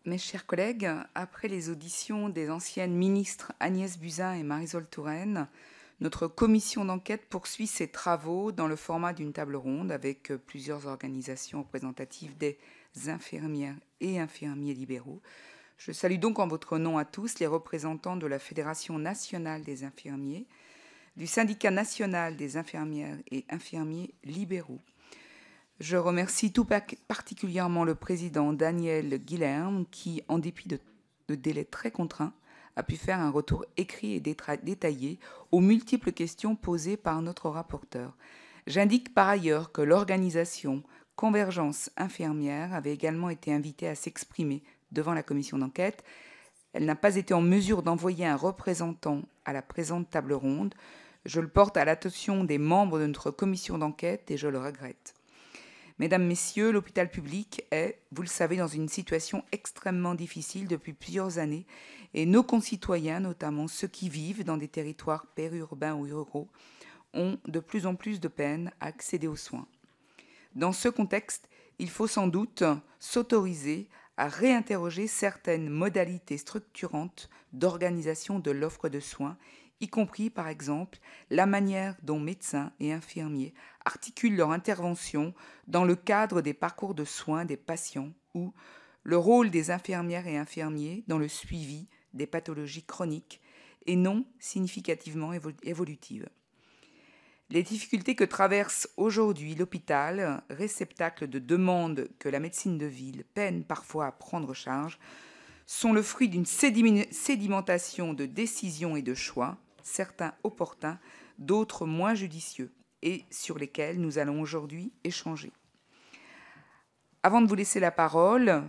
Mes chers collègues, après les auditions des anciennes ministres Agnès Buzyn et Marisol Touraine, notre commission d'enquête poursuit ses travaux dans le format d'une table ronde avec plusieurs organisations représentatives des infirmières et infirmiers libéraux. Je salue donc en votre nom à tous les représentants de la Fédération nationale des infirmiers, du Syndicat national des infirmières et infirmiers libéraux. Je remercie tout particulièrement le président Daniel Guilherme qui, en dépit de délais très contraints, a pu faire un retour écrit et détaillé aux multiples questions posées par notre rapporteur. J'indique par ailleurs que l'organisation Convergence infirmière avait également été invitée à s'exprimer devant la commission d'enquête. Elle n'a pas été en mesure d'envoyer un représentant à la présente table ronde. Je le porte à l'attention des membres de notre commission d'enquête et je le regrette. Mesdames, Messieurs, l'hôpital public est, vous le savez, dans une situation extrêmement difficile depuis plusieurs années et nos concitoyens, notamment ceux qui vivent dans des territoires périurbains ou ruraux, ont de plus en plus de peine à accéder aux soins. Dans ce contexte, il faut sans doute s'autoriser à réinterroger certaines modalités structurantes d'organisation de l'offre de soins, y compris par exemple la manière dont médecins et infirmiers articulent leur intervention dans le cadre des parcours de soins des patients ou le rôle des infirmières et infirmiers dans le suivi des pathologies chroniques et non significativement évolutives. Les difficultés que traverse aujourd'hui l'hôpital, réceptacle de demandes que la médecine de ville peine parfois à prendre charge, sont le fruit d'une sédimentation de décisions et de choix, certains opportuns, d'autres moins judicieux, et sur lesquels nous allons aujourd'hui échanger. Avant de vous laisser la parole,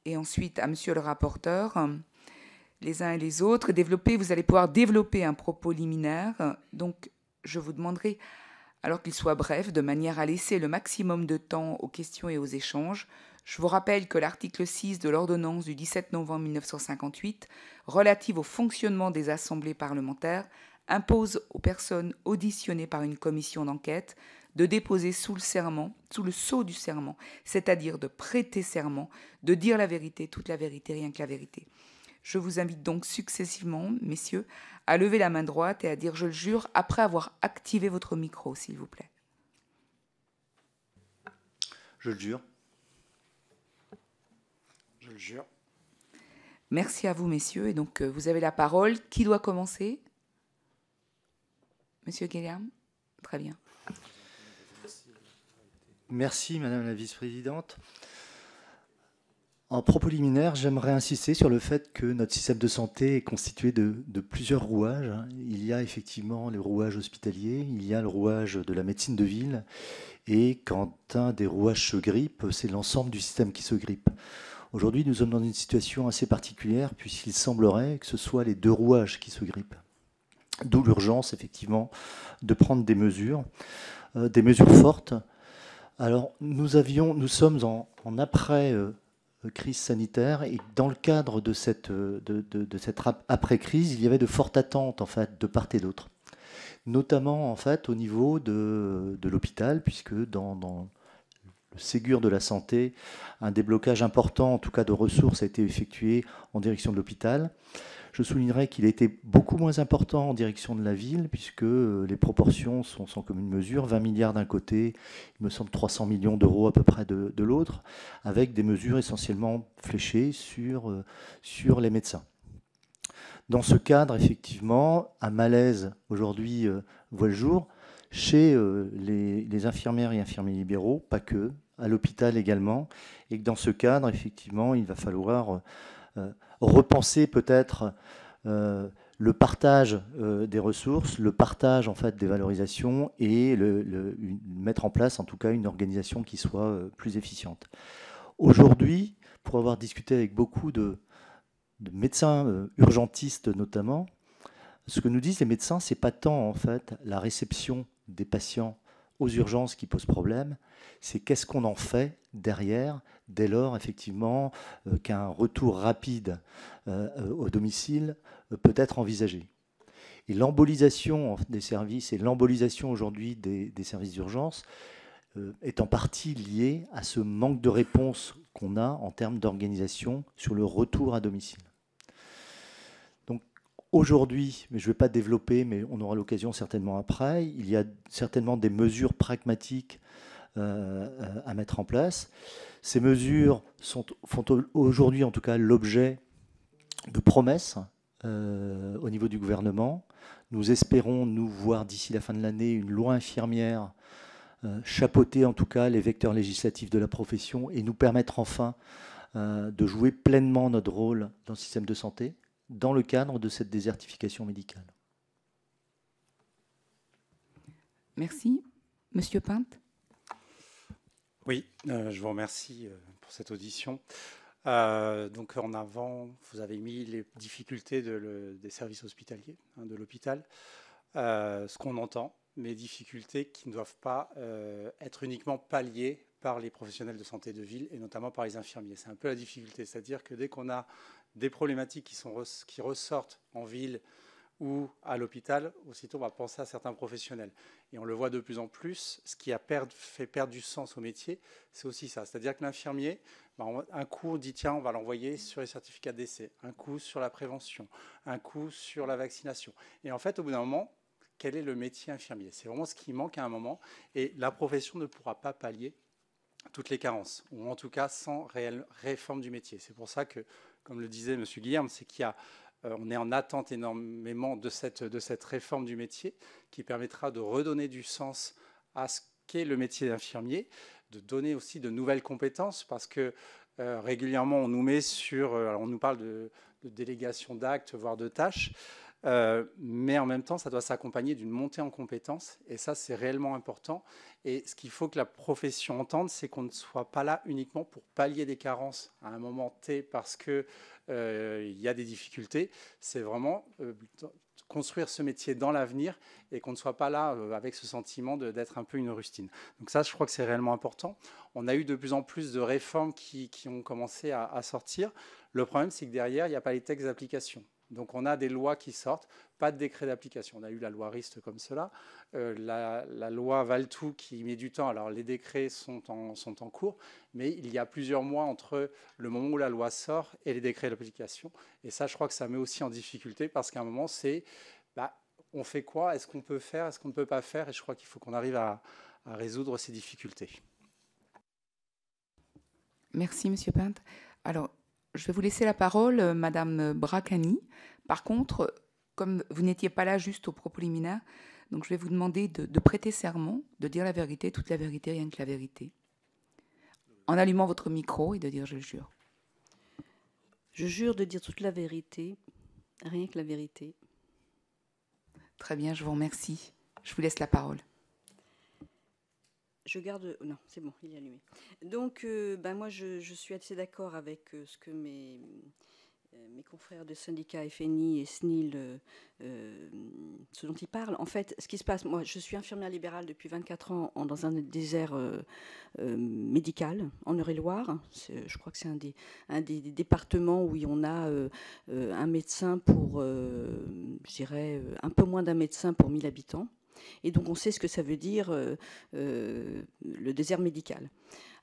et ensuite à monsieur le rapporteur, les uns et les autres, vous allez pouvoir développer un propos liminaire. Donc, je vous demanderai, alors qu'il soit bref, de manière à laisser le maximum de temps aux questions et aux échanges. Je vous rappelle que l'article 6 de l'ordonnance du 17 novembre 1958, relative au fonctionnement des assemblées parlementaires, impose aux personnes auditionnées par une commission d'enquête de déposer sous le sceau du serment, c'est-à-dire de prêter serment, de dire la vérité, toute la vérité, rien que la vérité. Je vous invite donc successivement, messieurs, à lever la main droite et à dire « je le jure » après avoir activé votre micro, s'il vous plaît. Je le jure. Je le jure. Merci à vous, messieurs. Et donc, vous avez la parole. Qui doit commencer? Monsieur Guilherme? Très bien. Merci, Madame la Vice-présidente. En propos liminaire, j'aimerais insister sur le fait que notre système de santé est constitué de plusieurs rouages. Il y a effectivement le rouage hospitalier, il y a le rouage de la médecine de ville, et quand un des rouages se grippe, c'est l'ensemble du système qui se grippe. Aujourd'hui, nous sommes dans une situation assez particulière, puisqu'il semblerait que ce soit les deux rouages qui se grippent. D'où l'urgence, effectivement, de prendre des mesures fortes. Alors, nous sommes en après crise sanitaire, et dans le cadre de cette après-crise, il y avait de fortes attentes en fait de part et d'autre, notamment en fait au niveau de l'hôpital, puisque dans le Ségur de la santé, un déblocage important, en tout cas de ressources, a été effectué en direction de l'hôpital. Je soulignerai qu'il a été beaucoup moins important en direction de la ville, puisque les proportions sont sans commune mesure. 20 milliards d'un côté, il me semble 300 millions d'euros à peu près de l'autre, avec des mesures essentiellement fléchées sur les médecins. Dans ce cadre, effectivement, un malaise aujourd'hui voit le jour chez les infirmières et infirmiers libéraux, pas que, à l'hôpital également, et que dans ce cadre, effectivement, il va falloir repenser peut-être le partage des ressources, le partage en fait des valorisations et mettre en place en tout cas une organisation qui soit plus efficiente. Aujourd'hui, pour avoir discuté avec beaucoup de médecins urgentistes notamment, ce que nous disent les médecins, c'est pas tant en fait la réception des patients aux urgences qui pose problème, c'est qu'est-ce qu'on en fait derrière, dès lors effectivement qu'un retour rapide au domicile peut être envisagé. Et l'embolisation des services et l'embolisation aujourd'hui des services d'urgence est en partie liée à ce manque de réponse qu'on a en termes d'organisation sur le retour à domicile. Donc aujourd'hui, mais je ne vais pas développer, mais on aura l'occasion certainement après, il y a certainement des mesures pragmatiques à mettre en place. Ces mesures font aujourd'hui en tout cas l'objet de promesses au niveau du gouvernement. Nous espérons, nous, voir d'ici la fin de l'année une loi infirmière chapeauter en tout cas les vecteurs législatifs de la profession et nous permettre enfin de jouer pleinement notre rôle dans le système de santé dans le cadre de cette désertification médicale. Merci. Monsieur Pinte. Oui, je vous remercie pour cette audition. Donc en avant, vous avez mis les difficultés des services hospitaliers, de l'hôpital, ce qu'on entend, mais difficultés qui ne doivent pas être uniquement palliées par les professionnels de santé de ville et notamment par les infirmiers. C'est un peu la difficulté, c'est-à-dire que dès qu'on a des problématiques qui ressortent en ville ou à l'hôpital, aussitôt on va penser à certains professionnels. Et on le voit de plus en plus, ce qui a fait perdre du sens au métier, c'est aussi ça. C'est-à-dire que l'infirmier, un coup on dit tiens, on va l'envoyer sur les certificats de décès, un coup sur la prévention, un coup sur la vaccination. Et en fait, au bout d'un moment, quel est le métier infirmier? C'est vraiment ce qui manque à un moment. Et la profession ne pourra pas pallier toutes les carences, ou en tout cas sans réelle réforme du métier. C'est pour ça que, comme le disait M. Guilherme, c'est qu'il y a on est en attente énormément de cette réforme du métier qui permettra de redonner du sens à ce qu'est le métier d'infirmier, de donner aussi de nouvelles compétences parce que régulièrement on nous met alors on nous parle de délégation d'actes, voire de tâches, mais en même temps ça doit s'accompagner d'une montée en compétences et ça c'est réellement important. Et ce qu'il faut que la profession entende, c'est qu'on ne soit pas là uniquement pour pallier des carences à un moment T parce que il y a des difficultés, c'est vraiment construire ce métier dans l'avenir et qu'on ne soit pas là avec ce sentiment d'être un peu une rustine. Donc ça, je crois que c'est réellement important. On a eu de plus en plus de réformes qui ont commencé à sortir. Le problème, c'est que derrière, il n'y a pas les textes d'application. Donc on a des lois qui sortent, pas de décret d'application. On a eu la loi RIST comme cela, la loi Valtou qui met du temps. Alors les décrets sont en cours, mais il y a plusieurs mois entre le moment où la loi sort et les décrets d'application. Et ça, je crois que ça met aussi en difficulté parce qu'à un moment, c'est on fait quoi? Est-ce qu'on peut faire? Est-ce qu'on ne peut pas faire? Et je crois qu'il faut qu'on arrive à résoudre ces difficultés. Merci, Monsieur Pinte. Alors, je vais vous laisser la parole, Madame Bracani. Par contre, comme vous n'étiez pas là juste au propos liminaire, donc je vais vous demander de prêter serment, de dire la vérité, toute la vérité, rien que la vérité, en allumant votre micro et de dire « je jure ». Je jure de dire toute la vérité, rien que la vérité. Très bien, je vous remercie. Je vous laisse la parole. Je garde... Non, c'est bon, il est allumé. Donc, moi, je suis assez d'accord avec ce que mes confrères de syndicats FNI et SNIL, ce dont ils parlent. En fait, ce qui se passe, moi, je suis infirmière libérale depuis 24 ans dans un désert médical en Eure-et-Loire. Je crois que c'est un des départements où on a un médecin pour, je dirais, un peu moins d'un médecin pour 1000 habitants. Et donc, on sait ce que ça veut dire le désert médical.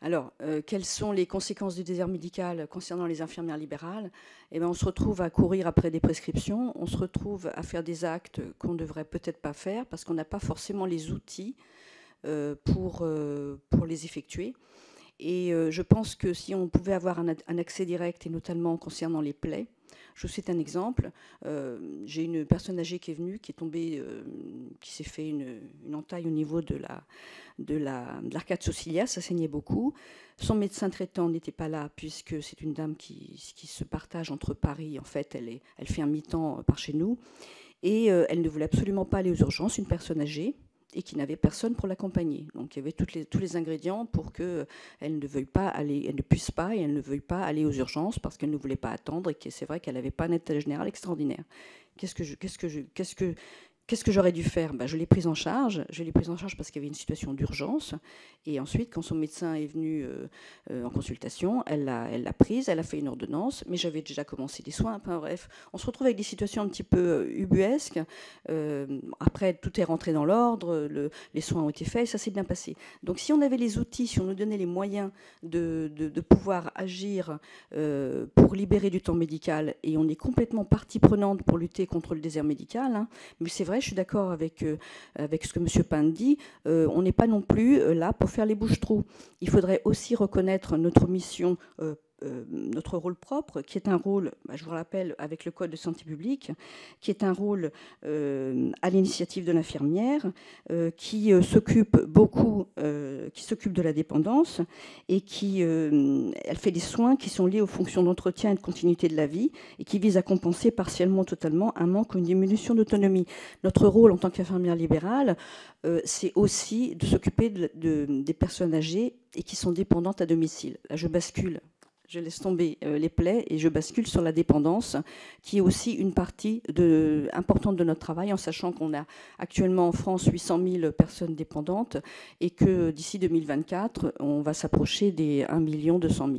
Alors, quelles sont les conséquences du désert médical concernant les infirmières libérales? Eh bien, on se retrouve à courir après des prescriptions, on se retrouve à faire des actes qu'on ne devrait peut-être pas faire parce qu'on n'a pas forcément les outils pour les effectuer. Et je pense que si on pouvait avoir un accès direct, et notamment concernant les plaies, je vous cite un exemple. J'ai une personne âgée qui est venue, qui est tombée, qui s'est fait une entaille au niveau de l'arcade sourciliaire, ça saignait beaucoup. Son médecin traitant n'était pas là, puisque c'est une dame qui se partage entre Paris. En fait, elle fait un mi-temps par chez nous. Et elle ne voulait absolument pas aller aux urgences, une personne âgée, et qui n'avait personne pour l'accompagner. Donc il y avait tous les ingrédients pour qu'elle ne veuille pas aller, elle ne puisse pas et elle ne veuille pas aller aux urgences parce qu'elle ne voulait pas attendre et que c'est vrai qu'elle n'avait pas un état général extraordinaire. Qu'est-ce que j'aurais dû faire? Je l'ai prise en charge. Je l'ai prise en charge parce qu'il y avait une situation d'urgence. Et ensuite, quand son médecin est venu en consultation, elle l'a prise, elle a fait une ordonnance, mais j'avais déjà commencé des soins. Enfin, bref, on se retrouve avec des situations un petit peu ubuesques. Après, tout est rentré dans l'ordre, les soins ont été faits, et ça s'est bien passé. Donc, si on avait les outils, si on nous donnait les moyens de pouvoir agir pour libérer du temps médical, et on est complètement partie prenante pour lutter contre le désert médical, hein, mais c'est vrai, je suis d'accord avec ce que M. Pin dit, on n'est pas non plus là pour faire les bouches-trous. Il faudrait aussi reconnaître notre mission, notre rôle propre, qui est un rôle, je vous rappelle, avec le Code de santé publique, qui est un rôle à l'initiative de l'infirmière, qui s'occupe beaucoup, qui s'occupe de la dépendance et elle fait des soins qui sont liés aux fonctions d'entretien et de continuité de la vie et qui visent à compenser partiellement, totalement, un manque ou une diminution d'autonomie. Notre rôle en tant qu'infirmière libérale, c'est aussi de s'occuper des personnes âgées et qui sont dépendantes à domicile. Là, je laisse tomber les plaies et je bascule sur la dépendance, qui est aussi une partie importante de notre travail, en sachant qu'on a actuellement en France 800 000 personnes dépendantes et que d'ici 2024, on va s'approcher des 1 200 000.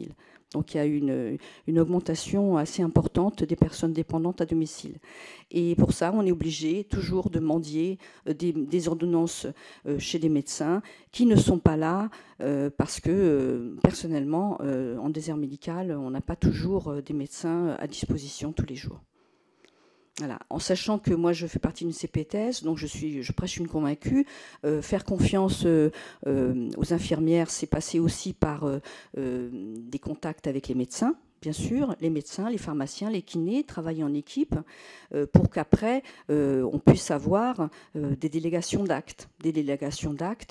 Donc il y a une augmentation assez importante des personnes dépendantes à domicile. Et pour ça, on est obligé toujours de mendier des ordonnances chez des médecins qui ne sont pas là parce que, personnellement, en désert médical, on n'a pas toujours des médecins à disposition tous les jours. Voilà. En sachant que moi je fais partie d'une CPTS, donc je prêche une convaincue. Faire confiance aux infirmières, c'est passer aussi par des contacts avec les médecins. Bien sûr, les médecins, les pharmaciens, les kinés travaillent en équipe pour qu'après on puisse avoir des délégations d'actes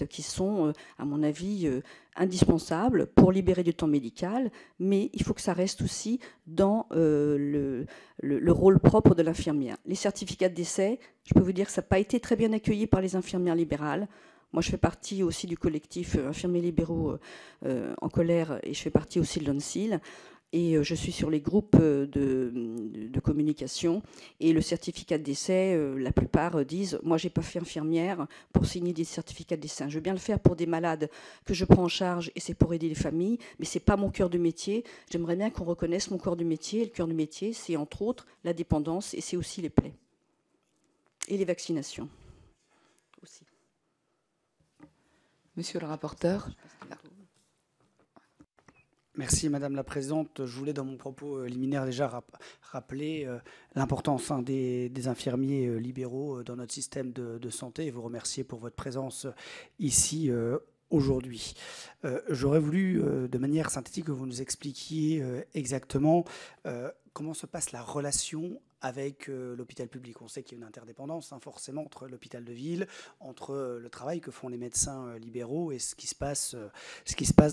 qui sont, à mon avis, indispensables pour libérer du temps médical, mais il faut que ça reste aussi dans le rôle propre de l'infirmière. Les certificats de décès, je peux vous dire que ça n'a pas été très bien accueilli par les infirmières libérales. Moi, je fais partie aussi du collectif Infirmiers libéraux en colère et je fais partie aussi de l'ONSIL. Et je suis sur les groupes de communication. Et le certificat de décès, la plupart disent « Moi, je n'ai pas fait infirmière pour signer des certificats de décès. Je veux bien le faire pour des malades que je prends en charge et c'est pour aider les familles, mais ce n'est pas mon cœur de métier. J'aimerais bien qu'on reconnaisse mon cœur de métier. Et le cœur de métier, c'est entre autres la dépendance et c'est aussi les plaies. Et les vaccinations aussi. » Monsieur le rapporteur. Merci Madame la Présidente. Je voulais dans mon propos liminaire déjà rappeler l'importance des infirmiers libéraux dans notre système de santé et vous remercier pour votre présence ici aujourd'hui. J'aurais voulu de manière synthétique que vous nous expliquiez exactement comment se passe la relation avec l'hôpital public. On sait qu'il y a une interdépendance forcément entre l'hôpital de ville, entre le travail que font les médecins libéraux et ce qui se passe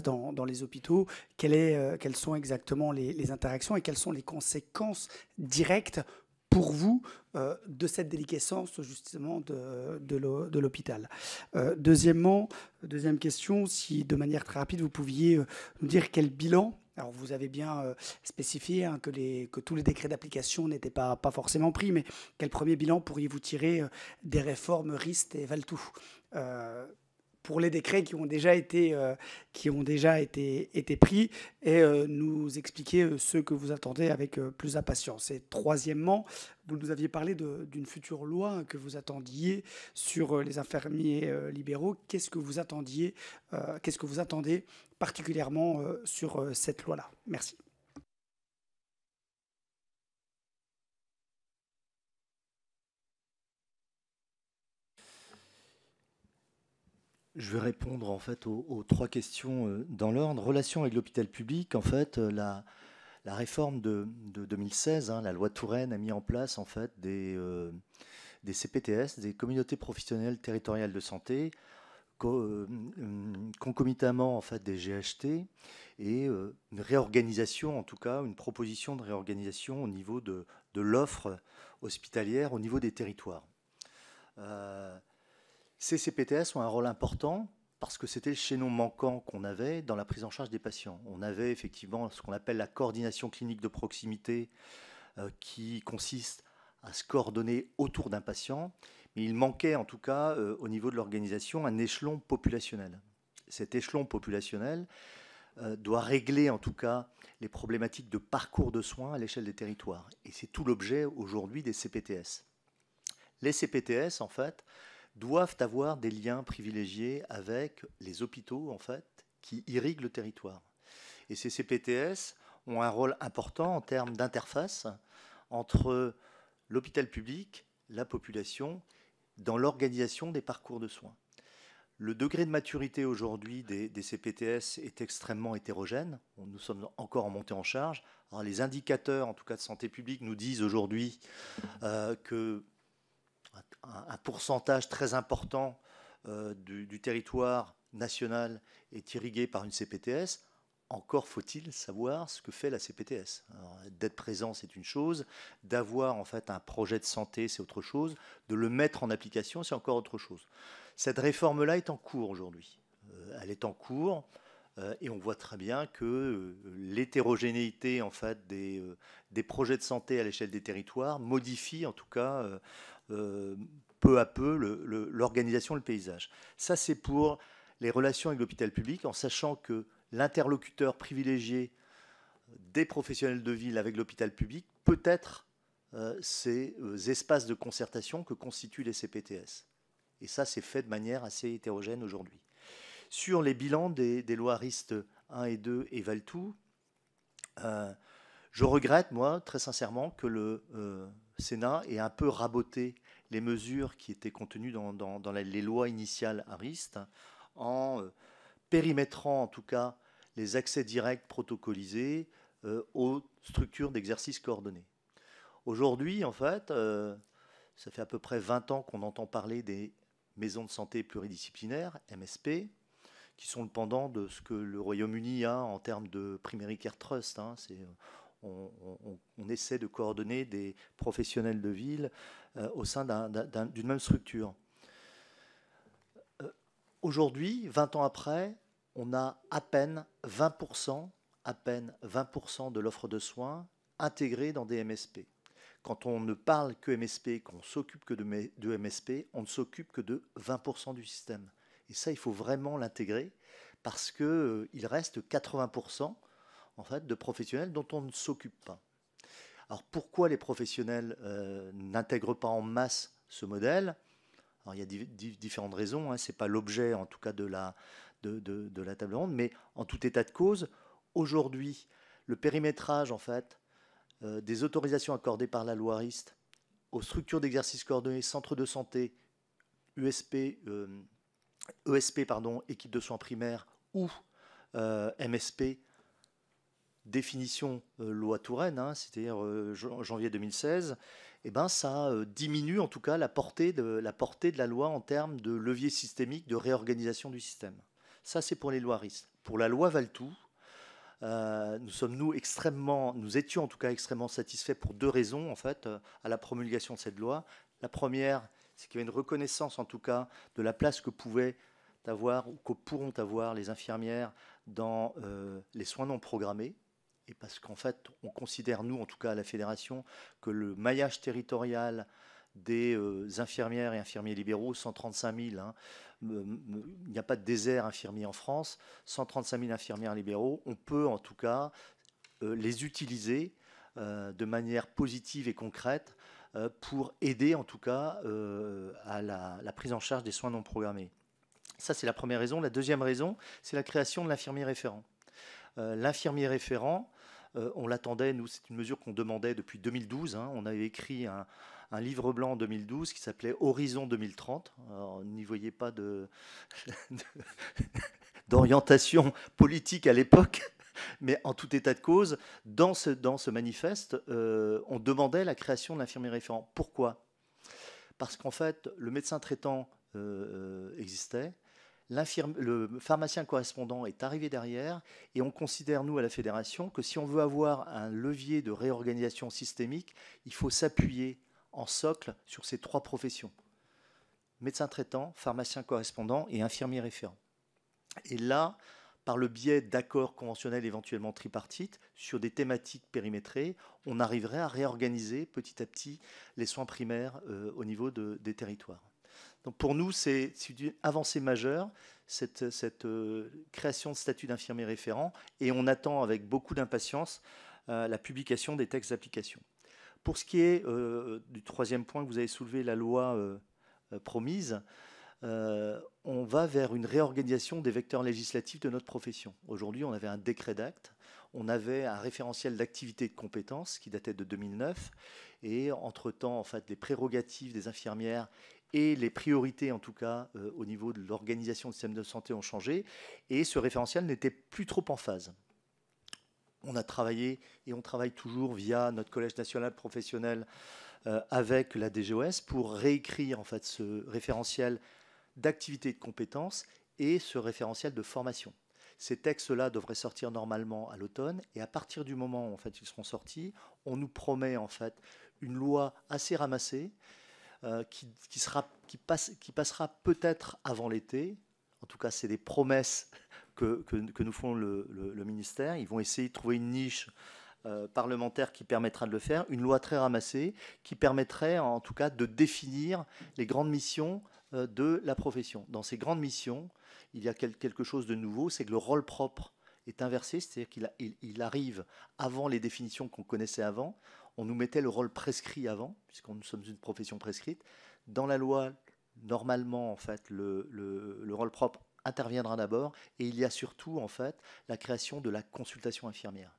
dans les hôpitaux. Quelles sont exactement les interactions et quelles sont les conséquences directes pour vous de cette déliquescence justement de l'hôpital. Deuxième question, si de manière très rapide vous pouviez nous dire quel bilan. Alors vous avez bien spécifié que tous les décrets d'application n'étaient pas forcément pris, mais quel premier bilan pourriez-vous tirer des réformes RIST et Valtou pour les décrets qui ont déjà été pris et nous expliquer ceux que vous attendez avec plus d'impatience. Et troisièmement, vous nous aviez parlé d'une future loi que vous attendiez sur les infirmiers libéraux. Qu'est-ce que vous attendez particulièrement sur cette loi-là? Merci. Je vais répondre en fait aux trois questions dans l'ordre. Relation avec l'hôpital public, en fait, la réforme de 2016, la loi Touraine a mis en place en fait des CPTS, des communautés professionnelles territoriales de santé, concomitamment en fait des GHT et une réorganisation, en tout cas une proposition de réorganisation au niveau de l'offre hospitalière au niveau des territoires. Ces CPTS ont un rôle important parce que c'était le chaînon manquant qu'on avait dans la prise en charge des patients. On avait effectivement ce qu'on appelle la coordination clinique de proximité qui consiste à se coordonner autour d'un patient, il manquait en tout cas au niveau de l'organisation un échelon populationnel. Cet échelon populationnel doit régler en tout cas les problématiques de parcours de soins à l'échelle des territoires. Et c'est tout l'objet aujourd'hui des CPTS. Les CPTS, en fait, doivent avoir des liens privilégiés avec les hôpitaux, en fait, qui irriguent le territoire. Et ces CPTS ont un rôle important en termes d'interface entre l'hôpital public, la population, dans l'organisation des parcours de soins. Le degré de maturité aujourd'hui des CPTS est extrêmement hétérogène. Nous sommes encore en montée en charge. Alors, les indicateurs, en tout cas de santé publique, nous disent aujourd'hui qu'un pourcentage très important du territoire national est irrigué par une CPTS. Encore faut-il savoir ce que fait la CPTS. D'être présent, c'est une chose. D'avoir en fait un projet de santé, c'est autre chose. De le mettre en application, c'est encore autre chose. Cette réforme-là est en cours aujourd'hui. Elle est en cours et on voit très bien que l'hétérogénéité en fait des projets de santé à l'échelle des territoires modifie en tout cas peu à peu l'organisation, le paysage. Ça, c'est pour les relations avec l'hôpital public, en sachant que l'interlocuteur privilégié des professionnels de ville avec l'hôpital public peut être ces espaces de concertation que constituent les CPTS. Et ça, c'est fait de manière assez hétérogène aujourd'hui. Sur les bilans des lois RIST 1 et 2 et Valtou, je regrette, moi, très sincèrement, que le Sénat ait un peu raboté les mesures qui étaient contenues dans les lois initiales à RIST en périmétrant, en tout cas, les accès directs protocolisés aux structures d'exercice coordonné. Aujourd'hui, en fait, ça fait à peu près 20 ans qu'on entend parler des maisons de santé pluridisciplinaires, MSP, qui sont le pendant de ce que le Royaume-Uni a en termes de Primary Care Trust. On essaie de coordonner des professionnels de ville au sein d'une même structure. Aujourd'hui, 20 ans après, on a à peine 20% de l'offre de soins intégrée dans des MSP. Quand on ne parle que MSP, qu'on s'occupe que de MSP, on ne s'occupe que de 20% du système. Et ça, il faut vraiment l'intégrer parce qu'il reste 80% en fait, de professionnels dont on ne s'occupe pas. Alors pourquoi les professionnels n'intègrent pas en masse ce modèle ? Alors, il y a différentes raisons, ce n'est pas l'objet en tout cas de la table ronde, mais en tout état de cause, aujourd'hui, le périmétrage en fait, des autorisations accordées par la loi RIST aux structures d'exercice coordonné, centres de santé, ESP, équipe de soins primaires ou MSP, définition loi Touraine, c'est-à-dire janvier 2016, eh ben, ça diminue en tout cas la portée de la loi en termes de levier systémique de réorganisation du système. Ça, c'est pour les lois RIST. Pour la loi Valtou, nous étions en tout cas extrêmement satisfaits pour deux raisons en fait à la promulgation de cette loi. La première, c'est qu'il y avait une reconnaissance en tout cas de la place que pouvaient avoir ou que pourront avoir les infirmières dans les soins non programmés. Et parce qu'en fait, on considère, nous, en tout cas à la Fédération, que le maillage territorial des infirmières et infirmiers libéraux, 135 000, il n'y a pas de désert infirmier en France, 135 000 infirmières libéraux, on peut en tout cas les utiliser de manière positive et concrète pour aider en tout cas à la prise en charge des soins non programmés. Ça, c'est la première raison. La deuxième raison, c'est la création de l'infirmier référent. L'infirmier référent, on l'attendait, nous, c'est une mesure qu'on demandait depuis 2012. On avait écrit un livre blanc en 2012 qui s'appelait Horizon 2030. Alors, n'y voyez pas d'orientation politique à l'époque, mais en tout état de cause, dans ce manifeste, on demandait la création de l'infirmier référent. Pourquoi ? Parce qu'en fait, le médecin traitant existait. Le pharmacien correspondant est arrivé derrière et on considère, nous, à la Fédération, que si on veut avoir un levier de réorganisation systémique, il faut s'appuyer en socle sur ces trois professions. Médecin traitant, pharmacien correspondant et infirmier référent. Et là, par le biais d'accords conventionnels éventuellement tripartites sur des thématiques périmétrées, on arriverait à réorganiser petit à petit les soins primaires au niveau des territoires. Donc pour nous, c'est une avancée majeure, cette création de statut d'infirmier référent, et on attend avec beaucoup d'impatience la publication des textes d'application. Pour ce qui est du troisième point que vous avez soulevé, la loi promise, on va vers une réorganisation des vecteurs législatifs de notre profession. Aujourd'hui, on avait un décret d'acte, on avait un référentiel d'activité et de compétences qui datait de 2009, et entre-temps, en fait, les prérogatives des infirmières et les priorités, en tout cas, au niveau de l'organisation du système de santé ont changé, et ce référentiel n'était plus trop en phase. On a travaillé, et on travaille toujours via notre Collège national professionnel avec la DGOS pour réécrire en fait, ce référentiel d'activité et de compétences et ce référentiel de formation. Ces textes-là devraient sortir normalement à l'automne, et à partir du moment où en fait, ils seront sortis, on nous promet en fait, une loi assez ramassée qui passera peut-être avant l'été. En tout cas, c'est des promesses que nous font le ministère. Ils vont essayer de trouver une niche parlementaire qui permettra de le faire. Une loi très ramassée qui permettrait en tout cas de définir les grandes missions de la profession. Dans ces grandes missions, il y a quelque chose de nouveau, c'est que le rôle propre est inversé, c'est-à-dire qu'il arrive avant les définitions qu'on connaissait avant. On nous mettait le rôle prescrit avant, puisque nous sommes une profession prescrite. Dans la loi, normalement, en fait, le rôle propre interviendra d'abord, et il y a surtout, en fait, la création de la consultation infirmière.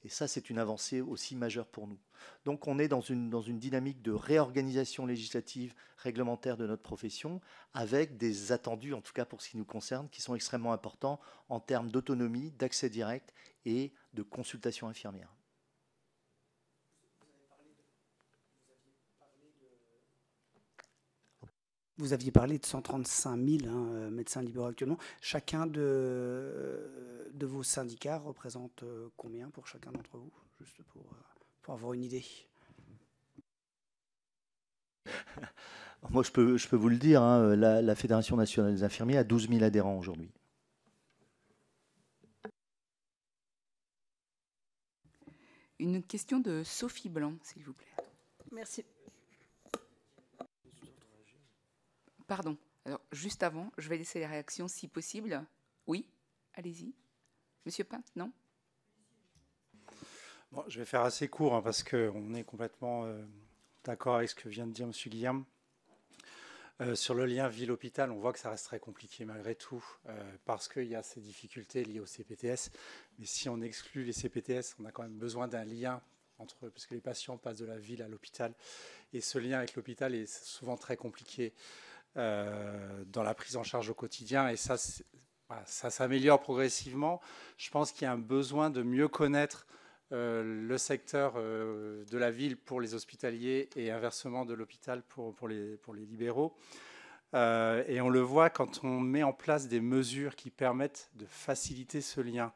Et ça, c'est une avancée aussi majeure pour nous. Donc, on est dans une dynamique de réorganisation législative, réglementaire de notre profession, avec des attendus, en tout cas pour ce qui nous concerne, qui sont extrêmement importants en termes d'autonomie, d'accès direct et de consultation infirmière. Vous aviez parlé de 135 000 médecins libéraux actuellement. Chacun de vos syndicats représente combien pour chacun d'entre vous? Juste pour avoir une idée. Moi, je peux vous le dire, hein, la Fédération nationale des infirmiers a 12 000 adhérents aujourd'hui. Une question de Sophie Blanc, s'il vous plaît. Merci. Pardon. Alors, juste avant, je vais laisser les réactions si possible. Oui, allez-y. Monsieur Pinte, non? Bon, je vais faire assez court hein, parce qu'on est complètement d'accord avec ce que vient de dire M. Guillaume. Sur le lien ville-hôpital, on voit que ça reste très compliqué malgré tout parce qu'il y a ces difficultés liées au CPTS. Mais si on exclut les CPTS, on a quand même besoin d'un lien parce que les patients passent de la ville à l'hôpital. Et ce lien avec l'hôpital est souvent très compliqué dans la prise en charge au quotidien. Et ça s'améliore progressivement. Je pense qu'il y a un besoin de mieux connaître le secteur de la ville pour les hospitaliers et inversement de l'hôpital pour les libéraux. Et on le voit quand on met en place des mesures qui permettent de faciliter ce lien.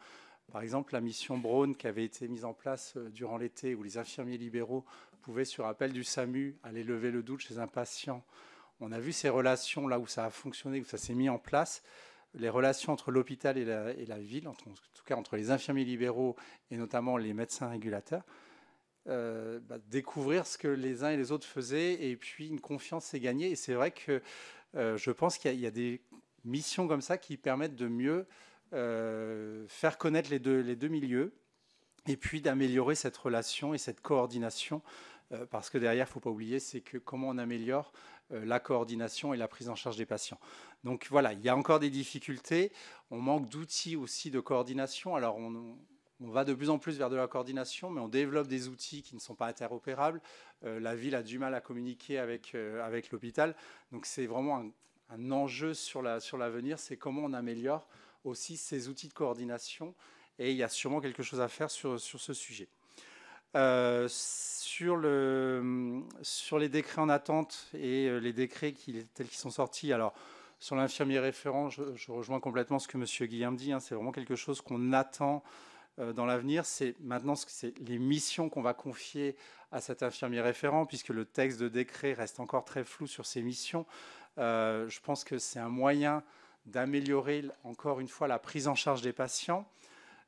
Par exemple, la mission Braun qui avait été mise en place durant l'été où les infirmiers libéraux pouvaient, sur appel du SAMU, aller lever le doute chez un patient. On a vu ces relations là où ça a fonctionné, où ça s'est mis en place. Les relations entre l'hôpital et la ville, en tout cas entre les infirmiers libéraux et notamment les médecins régulateurs, découvrir ce que les uns et les autres faisaient et puis une confiance s'est gagnée. Et c'est vrai que je pense qu'il y a des missions comme ça qui permettent de mieux faire connaître les deux milieux et puis d'améliorer cette relation et cette coordination parce que derrière, il ne faut pas oublier, c'est que comment on améliore la coordination et la prise en charge des patients. Donc voilà, il y a encore des difficultés. On manque d'outils aussi de coordination. Alors on va de plus en plus vers de la coordination, mais on développe des outils qui ne sont pas interopérables. La ville a du mal à communiquer avec l'hôpital. Donc c'est vraiment un enjeu sur l'avenir, c'est comment on améliore aussi ces outils de coordination. Et il y a sûrement quelque chose à faire sur ce sujet. Sur les décrets en attente et les décrets tels qu'ils sont sortis, alors sur l'infirmier référent, je rejoins complètement ce que M. Guillaume dit, hein, c'est vraiment quelque chose qu'on attend dans l'avenir. C'est maintenant les missions qu'on va confier à cet infirmier référent, puisque le texte de décret reste encore très flou sur ces missions. Je pense que c'est un moyen d'améliorer encore une fois la prise en charge des patients,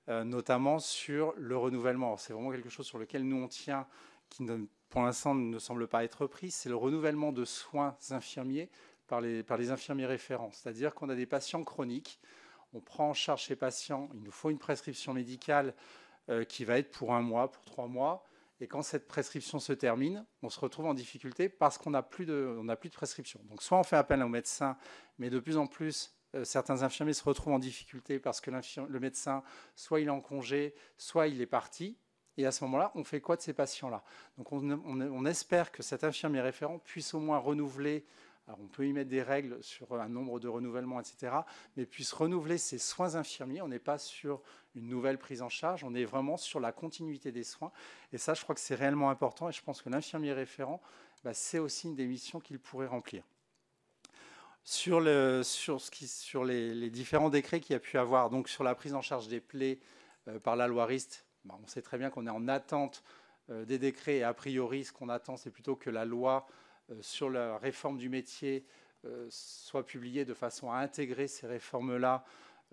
notamment sur le renouvellement. C'est vraiment quelque chose sur lequel nous on tient, qui pour l'instant ne semble pas être pris, c'est le renouvellement de soins infirmiers par les infirmiers référents. C'est-à-dire qu'on a des patients chroniques, on prend en charge ces patients, il nous faut une prescription médicale qui va être pour 1 mois, pour 3 mois, et quand cette prescription se termine, on se retrouve en difficulté parce qu'on n'a plus de prescription. Donc soit on fait appel au médecin, mais de plus en plus, certains infirmiers se retrouvent en difficulté parce que le médecin, soit il est en congé, soit il est parti. Et à ce moment-là, on fait quoi de ces patients-là? Donc on espère que cet infirmier référent puisse au moins renouveler, alors on peut y mettre des règles sur un nombre de renouvellements, etc., mais puisse renouveler ses soins infirmiers. On n'est pas sur une nouvelle prise en charge, on est vraiment sur la continuité des soins. Et ça, je crois que c'est réellement important, et je pense que l'infirmier référent, c'est aussi une des missions qu'il pourrait remplir. Sur les différents décrets qu'il y a pu avoir, donc sur la prise en charge des plaies par la loi Rist, on sait très bien qu'on est en attente des décrets, et a priori, ce qu'on attend, c'est plutôt que la loi sur la réforme du métier soit publiée de façon à intégrer ces réformes-là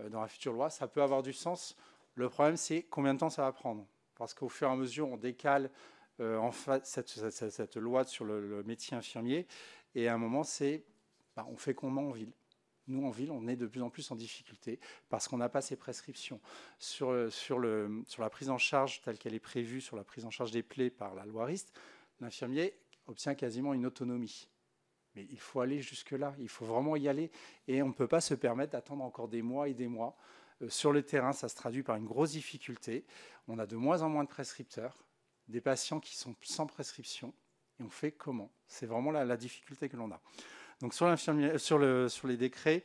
dans la future loi. Ça peut avoir du sens. Le problème, c'est combien de temps ça va prendre. Parce qu'au fur et à mesure, on décale en fait cette loi sur le métier infirmier. Et à un moment, on fait comment en ville? Nous, en ville, on est de plus en plus en difficulté parce qu'on n'a pas ces prescriptions. Sur la prise en charge telle qu'elle est prévue, sur la prise en charge des plaies par la loi Rist, l'infirmier obtient quasiment une autonomie. Mais il faut aller jusque-là, il faut vraiment y aller. Et on ne peut pas se permettre d'attendre encore des mois et des mois. Sur le terrain, ça se traduit par une grosse difficulté. On a de moins en moins de prescripteurs, des patients qui sont sans prescription. Et on fait comment? C'est vraiment la difficulté que l'on a. Donc sur les décrets,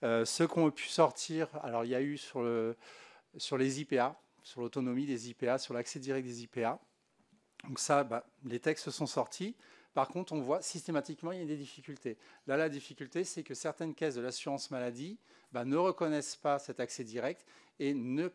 ceux qui ont pu sortir, alors il y a eu sur les IPA, sur l'autonomie des IPA, sur l'accès direct des IPA. Donc ça, les textes sont sortis. Par contre, on voit systématiquement il y a des difficultés. Là, la difficulté, c'est que certaines caisses de l'assurance maladie ne reconnaissent pas cet accès direct et ne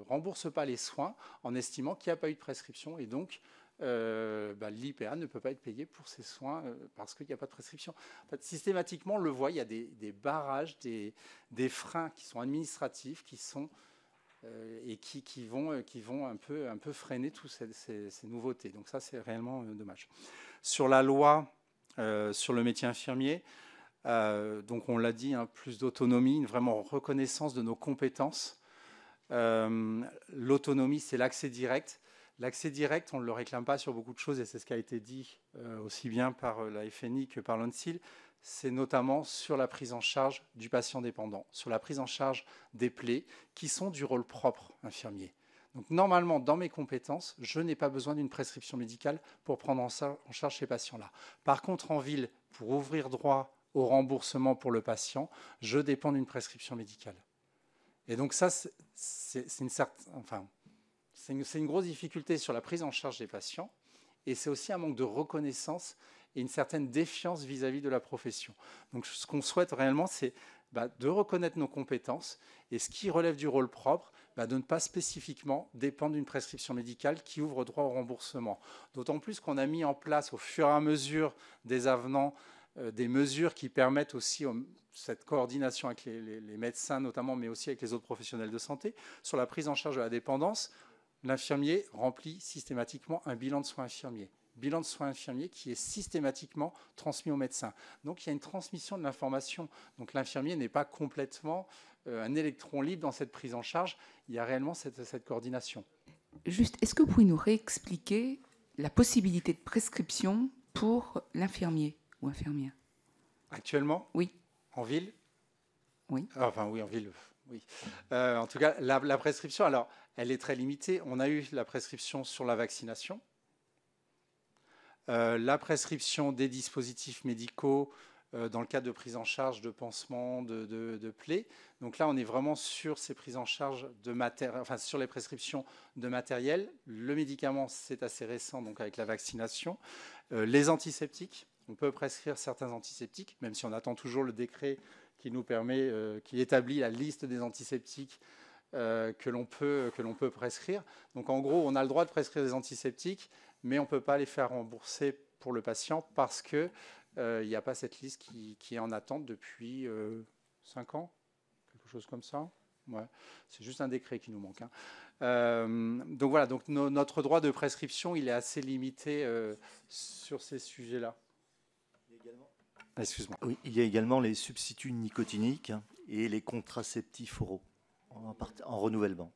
remboursent pas les soins en estimant qu'il n'y a pas eu de prescription. Et donc, l'IPA ne peut pas être payé pour ces soins parce qu'il n'y a pas de prescription. En fait, systématiquement, on le voit, il y a des barrages, des freins qui sont administratifs, qui sont et qui vont un peu freiner toutes ces nouveautés. Donc ça, c'est réellement dommage. Sur la loi sur le métier infirmier, donc on l'a dit, plus d'autonomie, une vraiment reconnaissance de nos compétences. L'autonomie, c'est l'accès direct. L'accès direct, on ne le réclame pas sur beaucoup de choses, et c'est ce qui a été dit aussi bien par la FNI que par l'ONSIL. C'est notamment sur la prise en charge du patient dépendant, sur la prise en charge des plaies, qui sont du rôle propre infirmier. Donc normalement, dans mes compétences, je n'ai pas besoin d'une prescription médicale pour prendre en charge ces patients-là. Par contre, en ville, pour ouvrir droit au remboursement pour le patient, je dépends d'une prescription médicale. Et donc ça, c'est une grosse difficulté sur la prise en charge des patients, et c'est aussi un manque de reconnaissance et une certaine défiance vis-à-vis de la profession. Donc ce qu'on souhaite réellement, c'est de reconnaître nos compétences, et ce qui relève du rôle propre, de ne pas spécifiquement dépendre d'une prescription médicale qui ouvre droit au remboursement. D'autant plus qu'on a mis en place au fur et à mesure des avenants des mesures qui permettent aussi cette coordination avec les médecins notamment, mais aussi avec les autres professionnels de santé. Sur la prise en charge de la dépendance, l'infirmier remplit systématiquement un bilan de soins infirmiers. Bilan de soins infirmiers qui est systématiquement transmis au médecin. Donc il y a une transmission de l'information. Donc l'infirmier n'est pas complètement un électron libre dans cette prise en charge. Il y a réellement cette coordination. Juste, est-ce que vous pouvez nous réexpliquer la possibilité de prescription pour l'infirmier ou infirmière? Actuellement? Oui. En ville? Oui. Enfin oui, en ville, oui. En tout cas, la prescription, alors, elle est très limitée. On a eu la prescription sur la vaccination. La prescription des dispositifs médicaux dans le cadre de prise en charge de pansements, de plaies. Donc là, on est vraiment sur ces prises en charge sur les prescriptions de matériel. Le médicament, c'est assez récent, donc avec la vaccination. Les antiseptiques, on peut prescrire certains antiseptiques, même si on attend toujours le décret qui nous permet, qui établit la liste des antiseptiques que l'on peut prescrire. Donc en gros, on a le droit de prescrire des antiseptiques, mais on ne peut pas les faire rembourser pour le patient parce qu'il n'y a pas cette liste qui est en attente depuis 5 ans, quelque chose comme ça. Ouais. C'est juste un décret qui nous manque. Hein. Donc voilà, donc notre droit de prescription, il est assez limité sur ces sujets-là. Excuse-moi. Oui, il y a également les substituts nicotiniques et les contraceptifs oraux en renouvellement.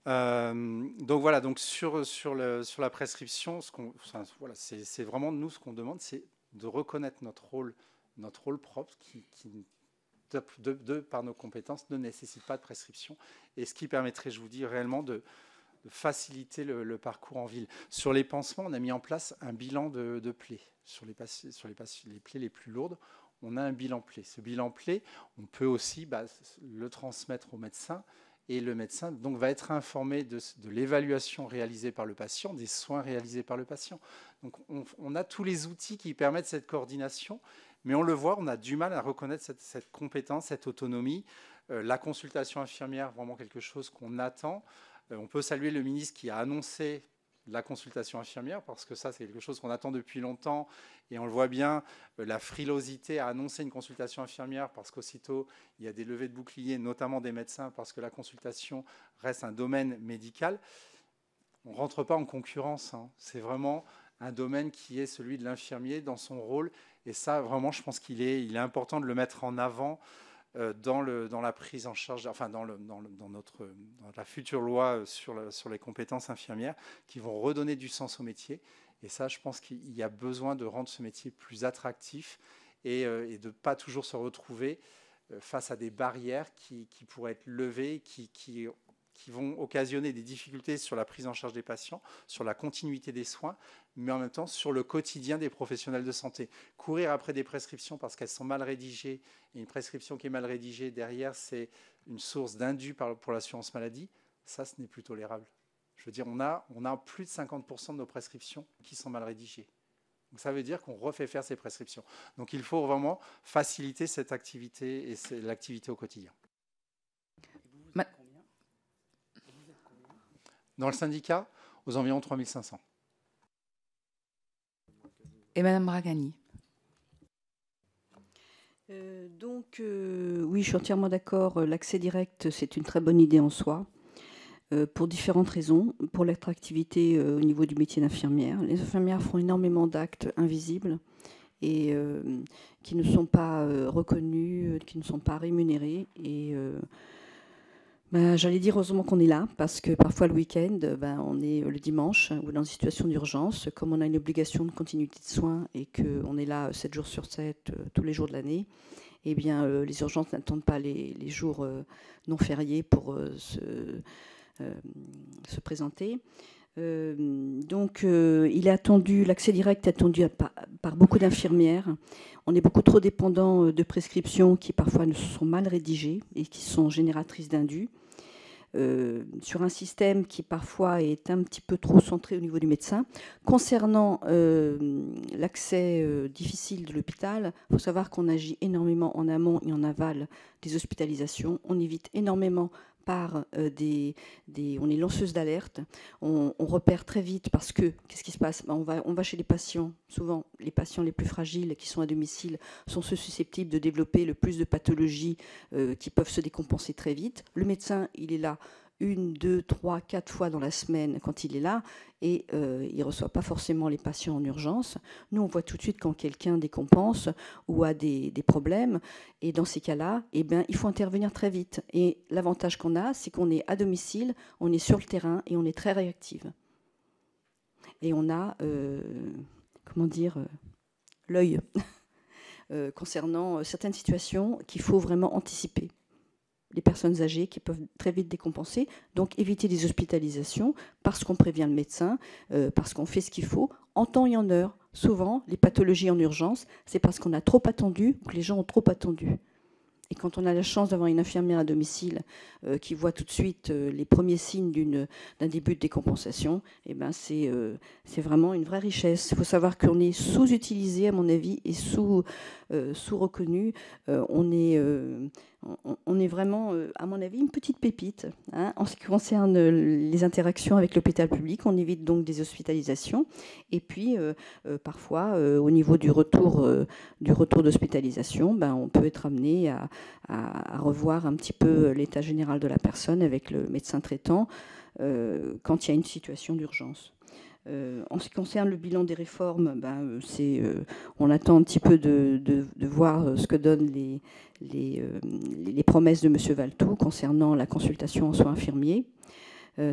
Donc voilà, donc sur la prescription, voilà, c'est vraiment nous ce qu'on demande, c'est de reconnaître notre rôle propre qui par nos compétences, ne nécessite pas de prescription, et ce qui permettrait, je vous dis, réellement de faciliter le parcours en ville. Sur les pansements, on a mis en place un bilan de plaies. Sur les plaies les plus lourdes, on a un bilan plaie. Ce bilan plaie, on peut aussi le transmettre au médecin, et le médecin donc, va être informé de l'évaluation réalisée par le patient, des soins réalisés par le patient. Donc on a tous les outils qui permettent cette coordination, mais on le voit, on a du mal à reconnaître cette compétence, cette autonomie. La consultation infirmière, vraiment quelque chose qu'on attend. On peut saluer le ministre qui a annoncé la consultation infirmière, parce que ça, c'est quelque chose qu'on attend depuis longtemps, et on le voit bien, la frilosité à annoncer une consultation infirmière, parce qu'aussitôt, il y a des levées de boucliers, notamment des médecins, parce que la consultation reste un domaine médical. On ne rentre pas en concurrence, hein. C'est vraiment un domaine qui est celui de l'infirmier dans son rôle, et ça, vraiment, je pense qu'il est important de le mettre en avant dans la prise en charge, enfin dans la future loi sur les compétences infirmières, qui vont redonner du sens au métier. Et ça, je pense qu'il y a besoin de rendre ce métier plus attractif et de ne pas toujours se retrouver face à des barrières qui pourraient être levées, qui vont occasionner des difficultés sur la prise en charge des patients, sur la continuité des soins, mais en même temps sur le quotidien des professionnels de santé. Courir après des prescriptions parce qu'elles sont mal rédigées, et une prescription qui est mal rédigée, derrière, c'est une source d'indu pour l'assurance maladie, ça, ce n'est plus tolérable. Je veux dire, on a plus de 50% de nos prescriptions qui sont mal rédigées. Donc ça veut dire qu'on refait faire ces prescriptions. Donc il faut vraiment faciliter cette activité et l'activité au quotidien. Dans le syndicat, aux environs 3500. Et Madame Bragani. Oui, je suis entièrement d'accord. L'accès direct, c'est une très bonne idée en soi, pour différentes raisons. Pour l'attractivité au niveau du métier d'infirmière. Les infirmières font énormément d'actes invisibles et qui ne sont pas reconnus, qui ne sont pas rémunérés. Et j'allais dire heureusement qu'on est là, parce que parfois le week-end, on est le dimanche ou dans une situation d'urgence, comme on a une obligation de continuité de soins et qu'on est là 7 jours sur 7, tous les jours de l'année, eh bien les urgences n'attendent pas les jours non fériés pour se présenter. Donc il est attendu, l'accès direct est attendu par beaucoup d'infirmières. On est beaucoup trop dépendant de prescriptions qui parfois sont mal rédigées et qui sont génératrices d'indus. Sur un système qui parfois est un petit peu trop centré au niveau du médecin. Concernant l'accès difficile de l'hôpital, il faut savoir qu'on agit énormément en amont et en aval des hospitalisations. On évite énormément par on est lanceuse d'alerte, on repère très vite parce que, qu'est-ce qui se passe ? On va chez les patients, souvent les patients les plus fragiles qui sont à domicile sont ceux susceptibles de développer le plus de pathologies qui peuvent se décompenser très vite. Le médecin, il est là 1, 2, 3, 4 fois dans la semaine quand il est là et il ne reçoit pas forcément les patients en urgence. Nous, on voit tout de suite quand quelqu'un décompense ou a des problèmes et dans ces cas-là, eh bien, il faut intervenir très vite. Et l'avantage qu'on a, c'est qu'on est à domicile, on est sur le terrain et on est très réactive. Et on a, l'œil concernant certaines situations qu'il faut vraiment anticiper. Les personnes âgées qui peuvent très vite décompenser, donc éviter des hospitalisations parce qu'on prévient le médecin, parce qu'on fait ce qu'il faut, en temps et en heure. Souvent, les pathologies en urgence, c'est parce qu'on a trop attendu ou que les gens ont trop attendu. Et quand on a la chance d'avoir une infirmière à domicile qui voit tout de suite les premiers signes d'un début de décompensation, eh ben c'est vraiment une vraie richesse. Il faut savoir qu'on est sous-utilisé, à mon avis, et sous-reconnu. On on est vraiment, à mon avis, une petite pépite hein, en ce qui concerne les interactions avec l'hôpital public. On évite donc des hospitalisations. Et puis, parfois, au niveau du retour d'hospitalisation, ben, on peut être amené à revoir un petit peu l'état général de la personne avec le médecin traitant quand il y a une situation d'urgence. En ce qui concerne le bilan des réformes, ben, on attend un petit peu de voir ce que donnent les promesses de M. Valtou concernant la consultation en soins infirmiers.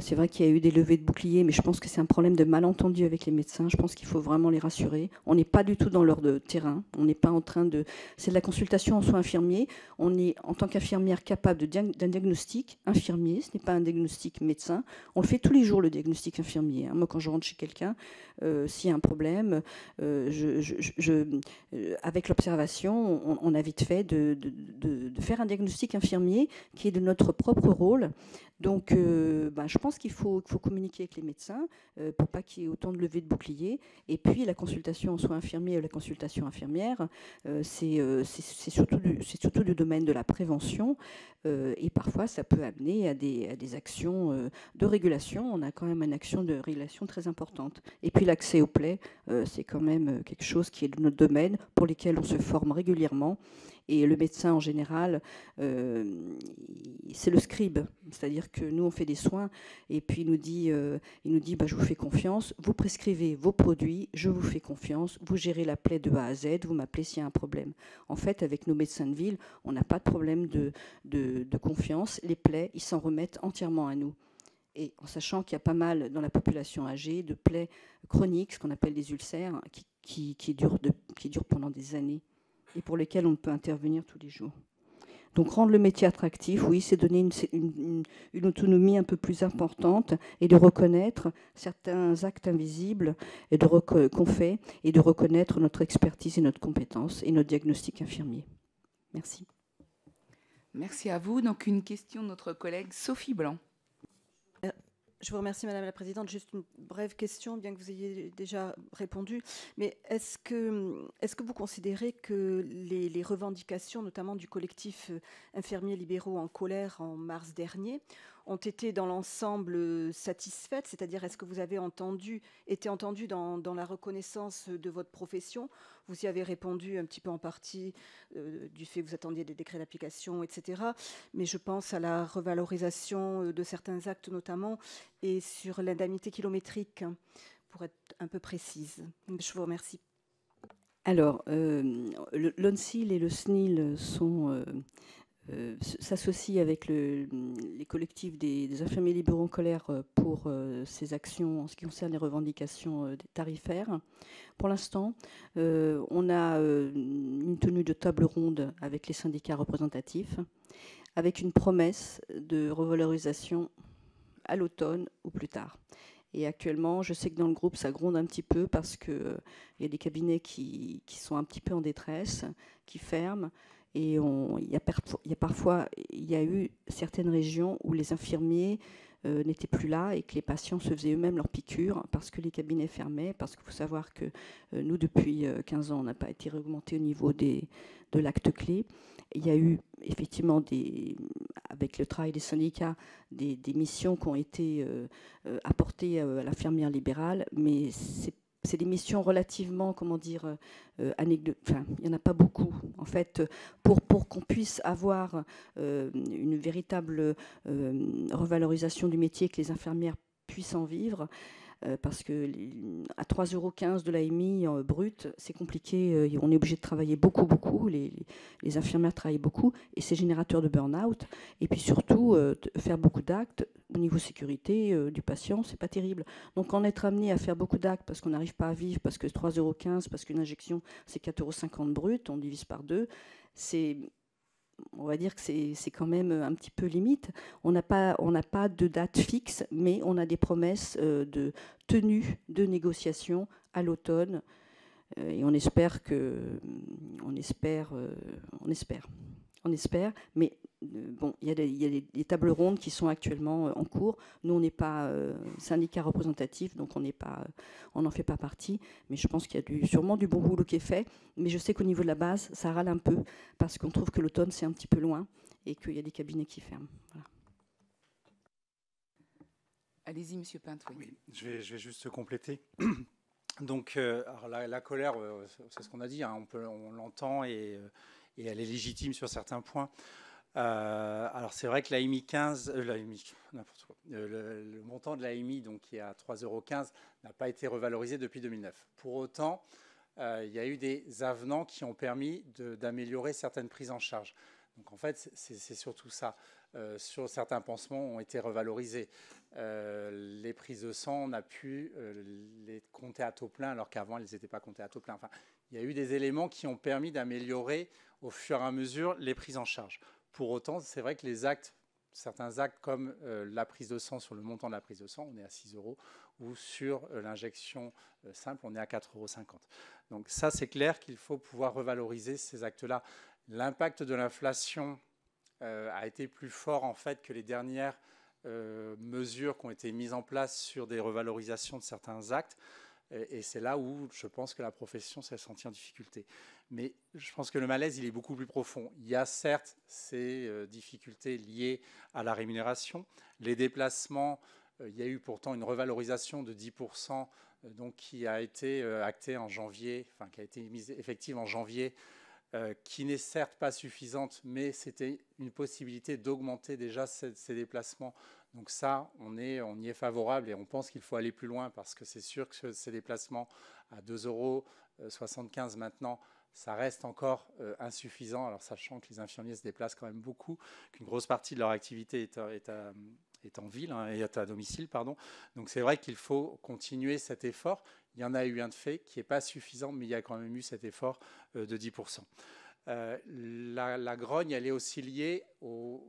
C'est vrai qu'il y a eu des levées de boucliers, mais je pense que c'est un problème de malentendu avec les médecins. Je pense qu'il faut vraiment les rassurer. On n'est pas du tout dans leur terrain. On n'est pas en train de... C'est de la consultation en soins infirmiers. On est, en tant qu'infirmière, capable d'un diagnostic infirmier. Ce n'est pas un diagnostic médecin. On le fait tous les jours, le diagnostic infirmier. Moi, quand je rentre chez quelqu'un, s'il y a un problème, avec l'observation, on a vite fait de faire un diagnostic infirmier qui est de notre propre rôle. Donc, je pense qu'il faut communiquer avec les médecins pour pas qu'il y ait autant de levées de boucliers. Et puis, la consultation en soins infirmiers ou la consultation infirmière, c'est surtout du domaine de la prévention. Et parfois, ça peut amener à des actions de régulation. On a quand même une action de régulation très importante. Et puis, l'accès aux plaies, c'est quand même quelque chose qui est de notre domaine, pour lesquels on se forme régulièrement. Et le médecin, en général, c'est le scribe. C'est-à-dire que nous, on fait des soins, et puis il nous dit je vous fais confiance, vous prescrivez vos produits, je vous fais confiance, vous gérez la plaie de A à Z, vous m'appelez s'il y a un problème. En fait, avec nos médecins de ville, on n'a pas de problème de confiance. Les plaies, ils s'en remettent entièrement à nous. Et en sachant qu'il y a pas mal dans la population âgée de plaies chroniques, ce qu'on appelle des ulcères, qui durent pendant des années, et pour lesquels on peut intervenir tous les jours. Donc rendre le métier attractif, oui, c'est donner une autonomie un peu plus importante et de reconnaître certains actes invisibles qu'on fait et de reconnaître notre expertise et notre compétence et notre diagnostic infirmier. Merci. Merci à vous. Donc une question de notre collègue Sophie Blanc. Je vous remercie, Madame la Présidente. Juste une brève question, bien que vous ayez déjà répondu. Mais est-ce que vous considérez que les revendications, notamment du collectif infirmiers libéraux en colère en mars dernier, ont été dans l'ensemble satisfaites? C'est-à-dire, est-ce que vous avez été entendu dans la reconnaissance de votre profession? Vous y avez répondu un petit peu en partie du fait que vous attendiez des décrets d'application, etc. Mais je pense à la revalorisation de certains actes notamment et sur l'indemnité kilométrique, pour être un peu précise. Je vous remercie. Alors, l'ONSIL et le SNIL s'associe avec les collectifs des infirmiers libéraux en colère pour ces actions en ce qui concerne les revendications tarifaires. Pour l'instant, on a une tenue de table ronde avec les syndicats représentatifs, avec une promesse de revalorisation à l'automne ou plus tard. Et actuellement, je sais que dans le groupe, ça gronde un petit peu parce qu'il y a des cabinets qui sont un petit peu en détresse, qui ferment. Et il y a eu certaines régions où les infirmiers n'étaient plus là et que les patients se faisaient eux-mêmes leurs piqûres parce que les cabinets fermaient, parce qu'il faut savoir que nous, depuis 15 ans, on n'a pas été augmenté au niveau de l'acte clé. Il y a eu effectivement, avec le travail des syndicats, des missions qui ont été apportées à l'infirmière libérale, mais c'est des missions relativement, anecdotiques. Il n'y en a pas beaucoup. En fait, pour qu'on puisse avoir une véritable revalorisation du métier, que les infirmières puissent en vivre, parce que à 3,15 € de l'AMI brut, c'est compliqué. On est obligé de travailler beaucoup. Les infirmières travaillent beaucoup et c'est générateur de burn-out. Et puis surtout, faire beaucoup d'actes au niveau sécurité du patient, c'est pas terrible. Donc en être amené à faire beaucoup d'actes parce qu'on n'arrive pas à vivre, parce que 3,15 €, parce qu'une injection c'est 4,50 € brut, on divise par 2, on va dire que c'est quand même un petit peu limite. On n'a pas de date fixe, mais on a des promesses de tenue de négociation à l'automne. Et on espère, mais bon, il y a des tables rondes qui sont actuellement en cours. Nous, on n'est pas syndicat représentatif, donc on n'en fait pas partie. Mais je pense qu'il y a sûrement du bon boulot qui est fait. Mais je sais qu'au niveau de la base, ça râle un peu parce qu'on trouve que l'automne, c'est un petit peu loin et qu'il y a des cabinets qui ferment. Voilà. Allez-y, Monsieur Pinte. Oui, je vais juste compléter. Donc, alors la colère, c'est ce qu'on a dit, hein, on l'entend et elle est légitime sur certains points. Alors, c'est vrai que l'AMI 15, n'importe quoi, le montant de l'AMI, donc qui est à 3,15 €, n'a pas été revalorisé depuis 2009. Pour autant, il y a eu des avenants qui ont permis d'améliorer certaines prises en charge. Donc, en fait, c'est surtout ça. Sur certains pansements ont été revalorisés. Les prises de sang, on a pu les compter à taux plein, alors qu'avant, elles n'étaient pas comptées à taux plein. Enfin, il y a eu des éléments qui ont permis d'améliorer au fur et à mesure les prises en charge. Pour autant, c'est vrai que les actes, certains actes comme la prise de sang, sur le montant de la prise de sang, on est à 6 €, ou sur l'injection simple, on est à 4,50 €. Donc ça, c'est clair qu'il faut pouvoir revaloriser ces actes-là. L'impact de l'inflation a été plus fort en fait que les dernières mesures qui ont été mises en place sur des revalorisations de certains actes. Et c'est là où je pense que la profession s'est sentie en difficulté. Mais je pense que le malaise, il est beaucoup plus profond. Il y a certes ces difficultés liées à la rémunération. Les déplacements, il y a eu pourtant une revalorisation de 10%, donc qui a été actée en janvier, enfin qui a été mise effective en janvier, qui n'est certes pas suffisante, mais c'était une possibilité d'augmenter déjà ces déplacements. Donc ça, on y est favorable et on pense qu'il faut aller plus loin parce que c'est sûr que ces déplacements à 2,75 € maintenant, ça reste encore insuffisant. Alors sachant que les infirmiers se déplacent quand même beaucoup, qu'une grosse partie de leur activité est en ville, hein, et à domicile, pardon. Donc c'est vrai qu'il faut continuer cet effort. Il y en a eu un de fait qui n'est pas suffisant, mais il y a quand même eu cet effort de 10%. La grogne, elle est aussi liée aux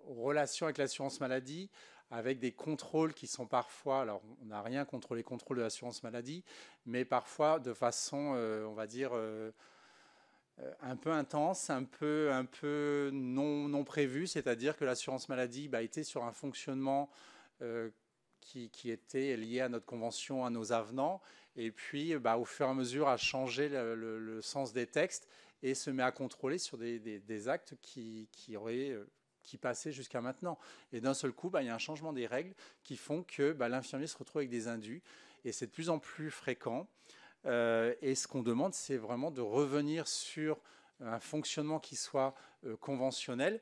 relations avec l'assurance maladie, avec des contrôles qui sont parfois, alors on n'a rien contre les contrôles de l'assurance maladie, mais parfois de façon, on va dire, un peu intense, un peu non prévue, c'est-à-dire que l'assurance maladie était sur un fonctionnement qui était lié à notre convention, à nos avenants, et puis au fur et à mesure a changé le sens des textes et se met à contrôler sur des actes qui passaient jusqu'à maintenant. Et d'un seul coup, il y a un changement des règles qui font que l'infirmier se retrouve avec des indus, et c'est de plus en plus fréquent. Et ce qu'on demande, c'est vraiment de revenir sur un fonctionnement qui soit conventionnel,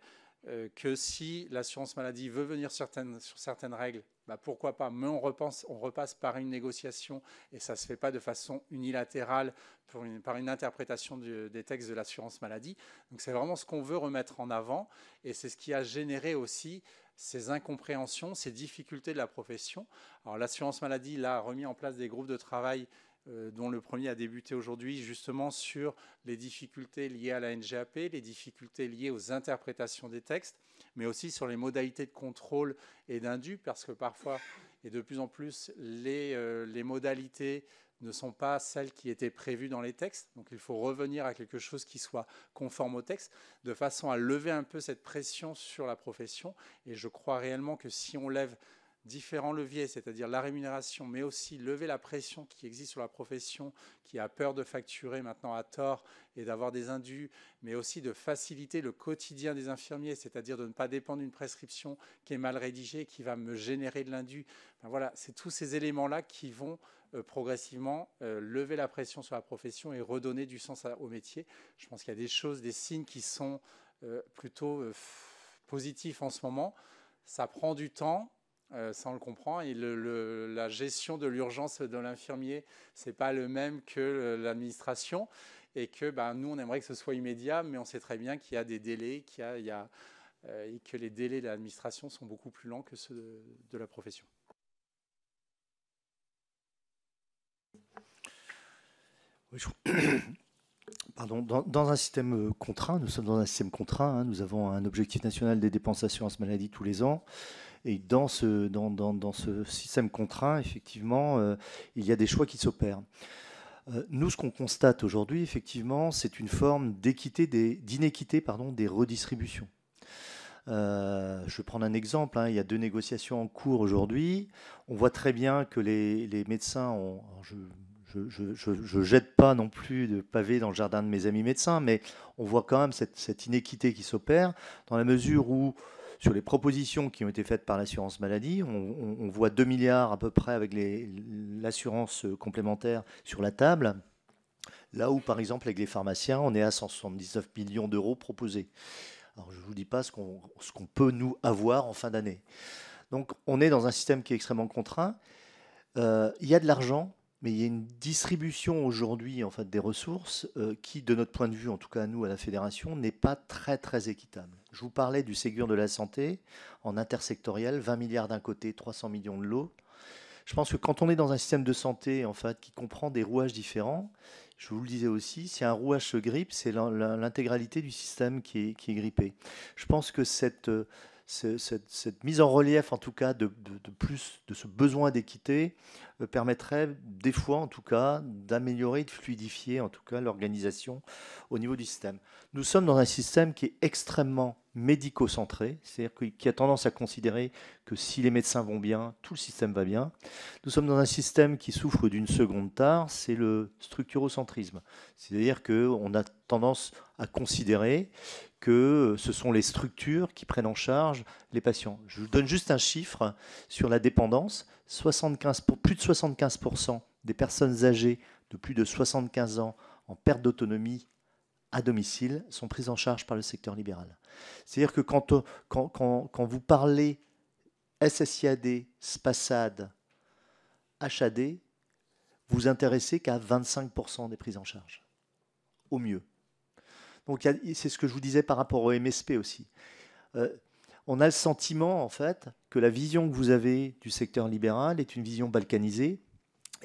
que si l'assurance maladie veut venir sur certaines règles, pourquoi pas, mais on repasse par une négociation et ça ne se fait pas de façon unilatérale par une interprétation des textes de l'assurance maladie. Donc c'est vraiment ce qu'on veut remettre en avant et c'est ce qui a généré aussi ces incompréhensions, ces difficultés de la profession. Alors l'assurance maladie là, a remis en place des groupes de travail dont le premier a débuté aujourd'hui, justement sur les difficultés liées à la NGAP, les difficultés liées aux interprétations des textes, mais aussi sur les modalités de contrôle et d'indu, parce que parfois, et de plus en plus, les modalités ne sont pas celles qui étaient prévues dans les textes. Donc il faut revenir à quelque chose qui soit conforme au texte, de façon à lever un peu cette pression sur la profession. Et je crois réellement que si on lève différents leviers, c'est-à-dire la rémunération, mais aussi lever la pression qui existe sur la profession, qui a peur de facturer maintenant à tort et d'avoir des indus, mais aussi de faciliter le quotidien des infirmiers, c'est-à-dire de ne pas dépendre d'une prescription qui est mal rédigée, qui va me générer de l'indu. Enfin, voilà, c'est tous ces éléments-là qui vont progressivement lever la pression sur la profession et redonner du sens au métier. Je pense qu'il y a des choses, des signes qui sont plutôt positifs en ce moment. Ça prend du temps. Ça on le comprend, et la gestion de l'urgence de l'infirmier, c'est pas le même que l'administration, et que nous on aimerait que ce soit immédiat, mais on sait très bien qu'il y a des délais, et que les délais de l'administration sont beaucoup plus lents que ceux de la profession. Pardon, dans un système contraint, nous sommes dans un système contraint, hein, nous avons un objectif national des dépenses d'assurance maladie tous les ans. Et dans ce système contraint, effectivement, il y a des choix qui s'opèrent. Nous, ce qu'on constate aujourd'hui, effectivement, c'est une forme d'inéquité des redistributions. Je vais prendre un exemple. Il y a 2 négociations en cours aujourd'hui. On voit très bien que les médecins ont... Je je jette pas non plus de pavé dans le jardin de mes amis médecins, mais on voit quand même cette inéquité qui s'opère dans la mesure où, sur les propositions qui ont été faites par l'assurance maladie, on voit 2 milliards à peu près avec l'assurance complémentaire sur la table, là où, par exemple, avec les pharmaciens, on est à 179 millions d'euros proposés. Alors, je ne vous dis pas ce qu'on peut, nous, avoir en fin d'année. Donc, on est dans un système qui est extrêmement contraint. Il y a de l'argent, mais il y a une distribution aujourd'hui en fait, des ressources qui, de notre point de vue, en tout cas nous à la Fédération, n'est pas très très équitable. Je vous parlais du Ségur de la santé en intersectoriel, 20 milliards d'un côté, 300 millions de l'autre. Je pense que quand on est dans un système de santé en fait, qui comprend des rouages différents, je vous le disais aussi, si un rouage se grippe, c'est l'intégralité du système qui est grippé. Je pense que cette mise en relief, en tout cas, de ce besoin d'équité, permettrait des fois, en tout cas, d'améliorer, de fluidifier, en tout cas, l'organisation au niveau du système. Nous sommes dans un système qui est extrêmement médico-centré, c'est-à-dire qui a tendance à considérer que si les médecins vont bien, tout le système va bien. Nous sommes dans un système qui souffre d'une seconde tare, c'est le structurocentrisme. C'est-à-dire qu'on a tendance à considérer que ce sont les structures qui prennent en charge les patients. Je vous donne juste un chiffre sur la dépendance. Plus de 75% des personnes âgées de plus de 75 ans en perte d'autonomie à domicile sont prises en charge par le secteur libéral. C'est-à-dire que quand vous parlez SSIAD, SPASAD, HAD, vous intéressez qu'à 25% des prises en charge, au mieux. Donc c'est ce que je vous disais par rapport au MSP aussi. On a le sentiment en fait que la vision que vous avez du secteur libéral est une vision balkanisée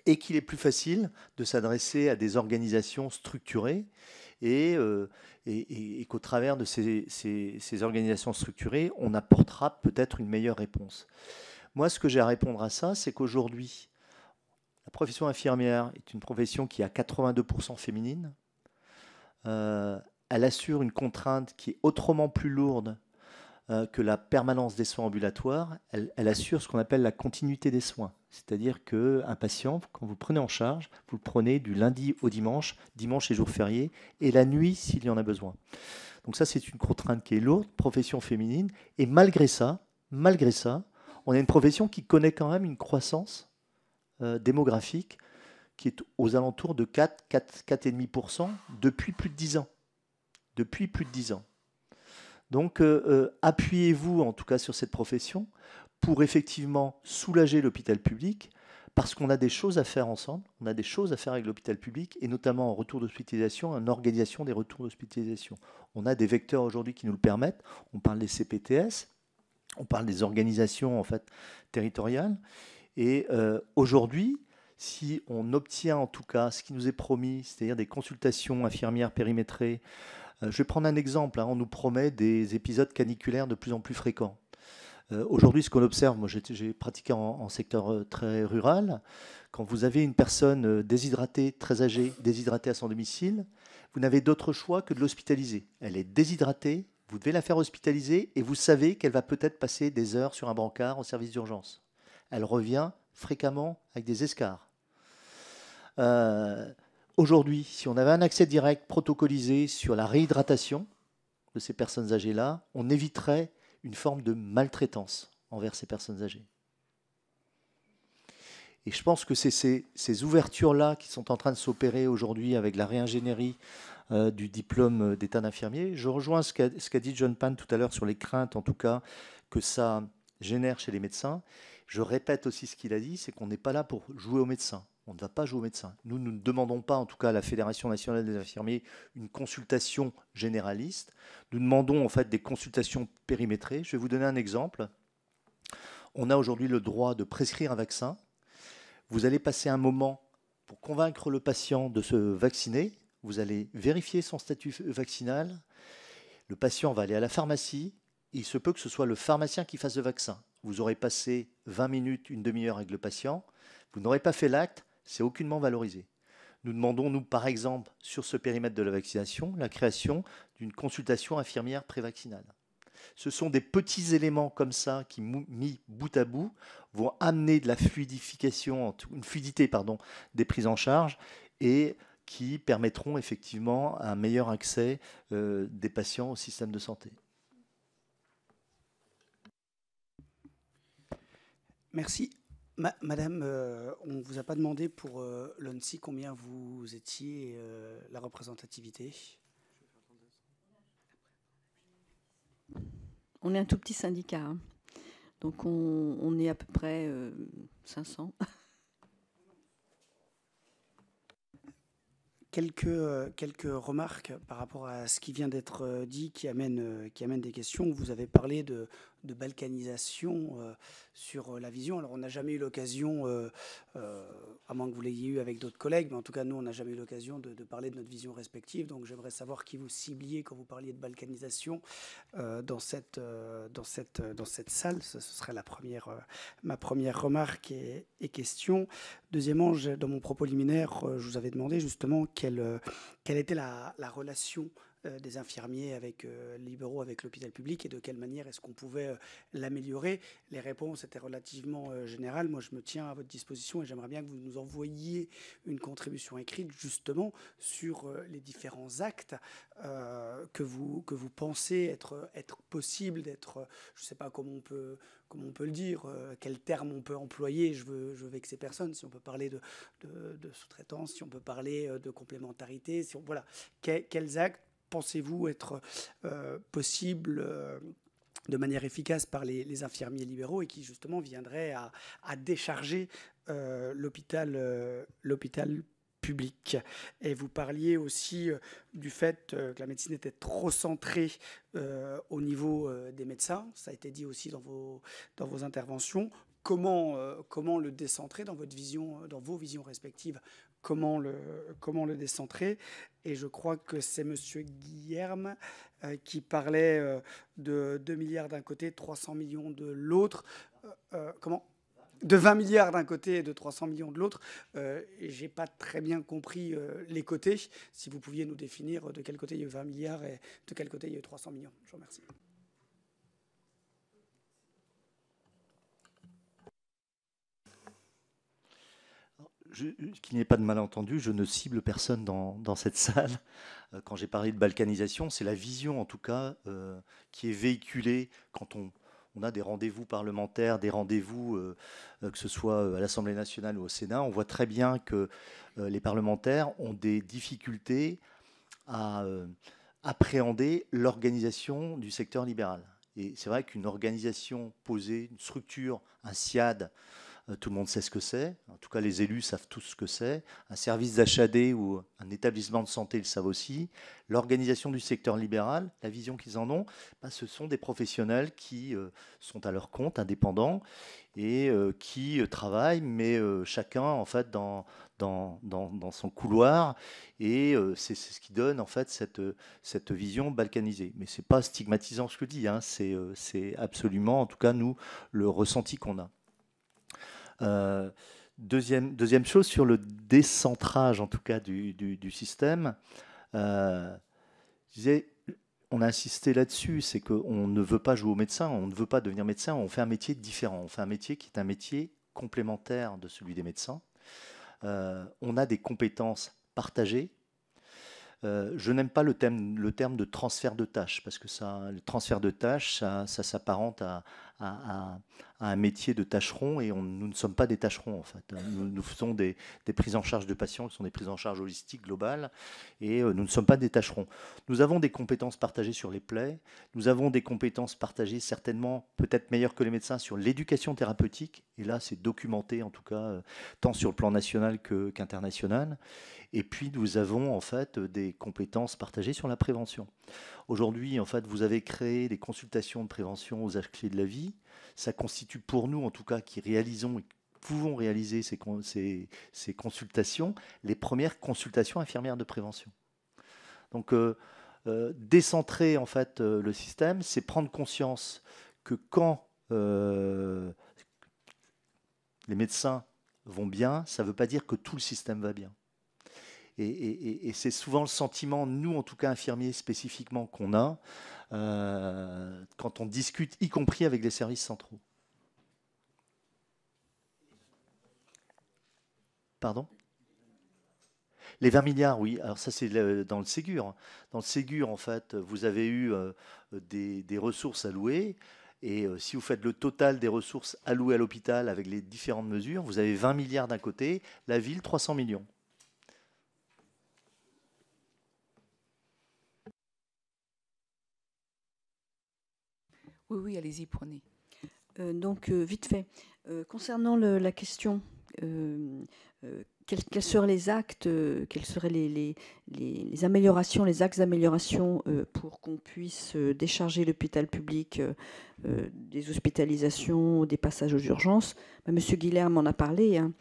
et qu'il est plus facile de s'adresser à des organisations structurées et qu'au travers de ces organisations structurées, on apportera peut-être une meilleure réponse. Moi, ce que j'ai à répondre à ça, c'est qu'aujourd'hui, la profession infirmière est une profession qui est à 82% féminine. Elle assure une contrainte qui est autrement plus lourde que la permanence des soins ambulatoires. Elle assure ce qu'on appelle la continuité des soins. C'est-à-dire qu'un patient, quand vous le prenez en charge, vous le prenez du lundi au dimanche, dimanche et jour férié, et la nuit s'il y en a besoin. Donc ça, c'est une contrainte qui est lourde, profession féminine. Et malgré ça, on a une profession qui connaît quand même une croissance démographique qui est aux alentours de 4,5% depuis plus de 10 ans. Depuis plus de 10 ans. Donc, appuyez-vous en tout cas sur cette profession pour effectivement soulager l'hôpital public, parce qu'on a des choses à faire ensemble, on a des choses à faire avec l'hôpital public, et notamment en retour d'hospitalisation, en organisation des retours d'hospitalisation. On a des vecteurs aujourd'hui qui nous le permettent. On parle des CPTS, on parle des organisations en fait territoriales, et aujourd'hui, si on obtient en tout cas ce qui nous est promis, c'est-à-dire des consultations infirmières périmétrées, je vais prendre un exemple, on nous promet des épisodes caniculaires de plus en plus fréquents. Aujourd'hui, ce qu'on observe, moi j'ai pratiqué en secteur très rural, quand vous avez une personne déshydratée, très âgée, déshydratée à son domicile, vous n'avez d'autre choix que de l'hospitaliser. Elle est déshydratée, vous devez la faire hospitaliser et vous savez qu'elle va peut-être passer des heures sur un brancard au service d'urgence. Elle revient fréquemment avec des escarres. Aujourd'hui, si on avait un accès direct protocolisé sur la réhydratation de ces personnes âgées-là, on éviterait une forme de maltraitance envers ces personnes âgées. Et je pense que c'est ces ouvertures-là qui sont en train de s'opérer aujourd'hui avec la réingénierie du diplôme d'état d'infirmier. Je rejoins ce qu'a dit John Pan tout à l'heure sur les craintes, en tout cas, que ça génère chez les médecins. Je répète aussi ce qu'il a dit, c'est qu'on n'est pas là pour jouer aux médecins. On ne va pas jouer aux médecins. Nous ne demandons pas, en tout cas à la Fédération nationale des infirmiers, une consultation généraliste. Nous demandons en fait des consultations périmétrées. Je vais vous donner un exemple. On a aujourd'hui le droit de prescrire un vaccin. Vous allez passer un moment pour convaincre le patient de se vacciner. Vous allez vérifier son statut vaccinal. Le patient va aller à la pharmacie. Il se peut que ce soit le pharmacien qui fasse le vaccin. Vous aurez passé 20 minutes, une demi-heure avec le patient. Vous n'aurez pas fait l'acte. C'est aucunement valorisé. Nous demandons, nous, par exemple, sur ce périmètre de la vaccination, la création d'une consultation infirmière prévaccinale. Ce sont des petits éléments comme ça qui, mis bout à bout, vont amener de la fluidification, une fluidité pardon, des prises en charge et qui permettront effectivement un meilleur accès des patients au système de santé. Merci. Madame, on ne vous a pas demandé pour l'ONSI combien vous étiez, la représentativité. On est un tout petit syndicat, hein. Donc on est à peu près 500. Quelques remarques par rapport à ce qui vient d'être dit qui amène des questions. Vous avez parlé de balkanisation sur la vision. Alors on n'a jamais eu l'occasion, à moins que vous l'ayez eu avec d'autres collègues, mais en tout cas nous on n'a jamais eu l'occasion de parler de notre vision respective. Donc j'aimerais savoir qui vous cibliez quand vous parliez de balkanisation dans cette salle. Ce serait ma première remarque et question. Deuxièmement, dans mon propos liminaire, je vous avais demandé justement quelle était la relation des infirmiers avec les libéraux, avec l'hôpital public, et de quelle manière est-ce qu'on pouvait l'améliorer. Les réponses étaient relativement générales. Moi, je me tiens à votre disposition et j'aimerais bien que vous nous envoyiez une contribution écrite justement sur les différents actes que vous pensez être possible d'être, je ne sais pas comment on peut le dire, quel terme on peut employer. Je veux vexer personne. Si on peut parler de sous-traitance, si on peut parler de complémentarité, voilà, quels actes pensez-vous être possibles de manière efficace par les infirmiers libéraux et qui justement viendraient à décharger l'hôpital public. Et vous parliez aussi du fait que la médecine était trop centrée au niveau des médecins. Ça a été dit aussi dans vos interventions. Comment le décentrer dans vos visions respectives? Comment le décentrer? Et je crois que c'est Monsieur Guilherme qui parlait de 2 milliards d'un côté, 300 millions de l'autre. De 20 milliards d'un côté et de 300 millions de l'autre. Je n'ai pas très bien compris les côtés. Si vous pouviez nous définir de quel côté il y a eu 20 milliards et de quel côté il y a eu 300 millions. Je vous remercie. Qu'il n'y ait pas de malentendu, je ne cible personne dans cette salle. Quand j'ai parlé de balkanisation, c'est la vision en tout cas qui est véhiculée quand on a des rendez-vous parlementaires, des rendez-vous que ce soit à l'Assemblée nationale ou au Sénat. On voit très bien que les parlementaires ont des difficultés à appréhender l'organisation du secteur libéral. Et c'est vrai qu'une organisation posée, une structure, un SIAD, tout le monde sait ce que c'est. En tout cas, les élus savent tous ce que c'est. Un service d'HAD ou un établissement de santé le savent aussi. L'organisation du secteur libéral, la vision qu'ils en ont, ce sont des professionnels qui sont à leur compte, indépendants, et qui travaillent, mais chacun en fait dans son couloir. Et c'est ce qui donne en fait cette vision balkanisée. Mais c'est pas stigmatisant ce que je dis. Hein. C'est absolument, en tout cas nous, le ressenti qu'on a. Deuxième chose, sur le décentrage en tout cas du système, on a insisté là-dessus, c'est qu'on ne veut pas jouer au médecin, on ne veut pas devenir médecin, on fait un métier différent, on fait un métier qui est un métier complémentaire de celui des médecins. On a des compétences partagées. Je n'aime pas le terme de transfert de tâches, parce que le transfert de tâches, ça s'apparente à un métier de tâcheron, et nous ne sommes pas des tâcherons en fait. Nous faisons des prises en charge de patients qui sont des prises en charge holistiques globales, et nous ne sommes pas des tâcherons. Nous avons des compétences partagées sur les plaies, nous avons des compétences partagées certainement peut-être meilleures que les médecins sur l'éducation thérapeutique, et là c'est documenté en tout cas tant sur le plan national qu'international. Et puis nous avons en fait des compétences partagées sur la prévention. Aujourd'hui, en fait, vous avez créé des consultations de prévention aux âges clés de la vie. Ça constitue pour nous, en tout cas, qui réalisons et pouvons réaliser ces consultations, les premières consultations infirmières de prévention. Donc, décentrer en fait le système, c'est prendre conscience que quand les médecins vont bien, ça ne veut pas dire que tout le système va bien. Et c'est souvent le sentiment, nous en tout cas infirmiers spécifiquement, qu'on a quand on discute, y compris avec les services centraux. Pardon ? Les 20 milliards, oui. Alors ça, c'est dans le Ségur. Dans le Ségur, en fait, vous avez eu des ressources allouées. Et si vous faites le total des ressources allouées à l'hôpital avec les différentes mesures, vous avez 20 milliards d'un côté, la ville, 300 millions. Oui, allez-y, prenez. Donc, vite fait, concernant la question, quels seraient les actes, quels seraient les améliorations, les axes d'amélioration pour qu'on puisse décharger l'hôpital public des hospitalisations, des passages aux urgences. Monsieur Guilherme en a parlé. Hein.